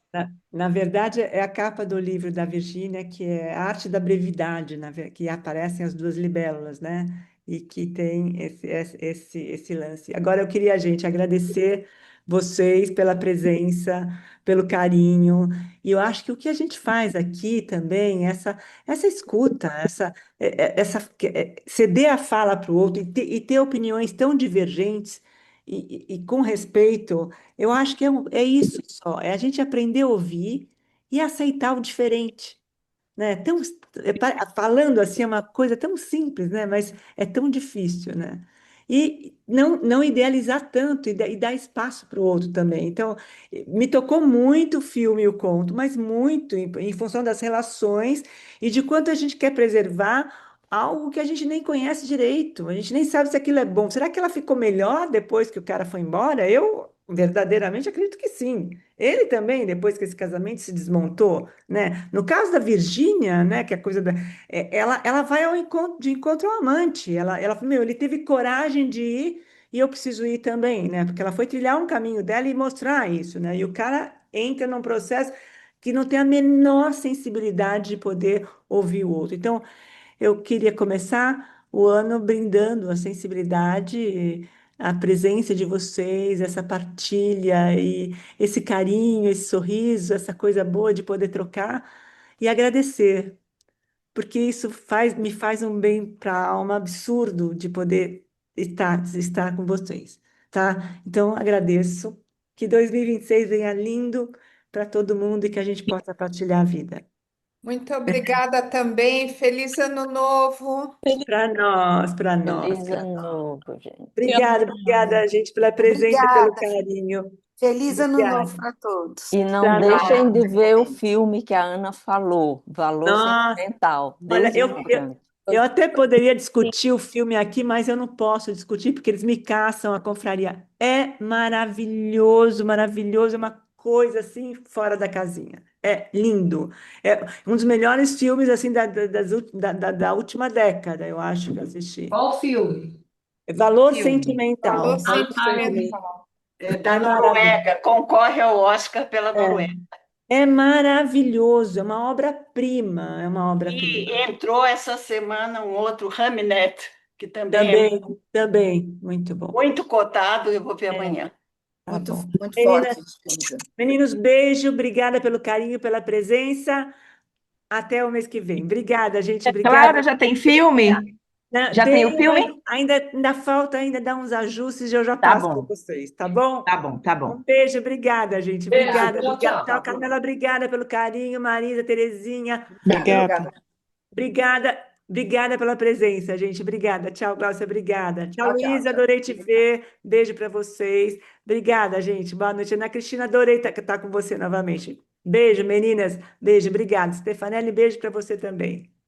Na verdade, é a capa do livro da Virgínia, que é a Arte da Brevidade, que aparecem as duas libélulas, né? E que tem esse lance. Agora, eu queria, gente, agradecer vocês pela presença, pelo carinho. E eu acho que o que a gente faz aqui também, essa escuta, ceder a fala para o outro e ter opiniões tão divergentes e com respeito. Eu acho que é isso só, é a gente aprender a ouvir e aceitar o diferente, né? Falando assim é uma coisa tão simples, né? Mas é tão difícil, né? E não idealizar tanto e dar espaço para o outro também. Então, me tocou muito o filme e o conto, mas muito em função das relações e de quanto a gente quer preservar algo que a gente nem conhece direito. A gente nem sabe se aquilo é bom. Será que ela ficou melhor depois que o cara foi embora? Verdadeiramente acredito que sim. Ele também, depois que esse casamento se desmontou, né? No caso da Virgínia, né? Que é a coisa da, ela vai de encontro ao amante. Meu, ele teve coragem de ir e eu preciso ir também, né? Porque ela foi trilhar um caminho dela e mostrar isso, né? E o cara entra num processo que não tem a menor sensibilidade de poder ouvir o outro. Então, eu queria começar o ano brindando a sensibilidade, a presença de vocês, essa partilha e esse carinho, esse sorriso, essa coisa boa de poder trocar e agradecer, porque isso me faz um bem para a alma absurdo de poder estar com vocês, tá? Então, agradeço. Que 2026 venha lindo para todo mundo e que a gente possa partilhar a vida. Muito obrigada também. Feliz ano novo. Para nós, para nós. Feliz ano novo, gente. Obrigada, gente, pela presença e pelo Obrigada. carinho. Feliz ano Obrigada. novo para todos. E não Para deixem nós. de ver o filme que a Ana falou, Valor Nossa, Sentimental, olha, deslumbrante. eu até poderia discutir o filme aqui, mas eu não posso discutir porque eles me caçam a confraria. É maravilhoso, maravilhoso, é uma coisa assim fora da casinha. É lindo. É um dos melhores filmes assim da última década, eu acho que eu assisti. Qual filme? Valor Filme. Sentimental. Valor Valor sentimental. Sentimental. Da É maravilhoso. Noruega, concorre ao Oscar pela Noruega. É maravilhoso, é uma obra-prima, é uma obra-prima. E entrou essa semana um outro, Hamnet, que também é Também, muito bom. muito cotado, eu vou ver amanhã. Tá Muito, bom. muito Meninas, forte esse filme. meninos, beijo, obrigada pelo carinho, pela presença. Até o mês que vem. Obrigada, gente, obrigada. Clara, já tem filme? Não, Já tem o filme? ainda falta dar uns ajustes e eu já Tá passo bom. para vocês, tá bom? Tá bom, tá Um bom. beijo, obrigada, gente. Beijo, Obrigada, tchau, obrigada. tchau. Tchau, Carmela, obrigada pelo carinho. Marisa, Terezinha. Obrigada. Obrigada pela presença, gente. Obrigada. Tchau, Glaucia, obrigada. Tchau, Tchau, tchau, Luísa, tchau. adorei te ver. Beijo para vocês. Obrigada, gente. Boa noite. Ana Cristina, adorei estar com você novamente. Beijo, meninas. Beijo, obrigada. Stefanelli, beijo para você também.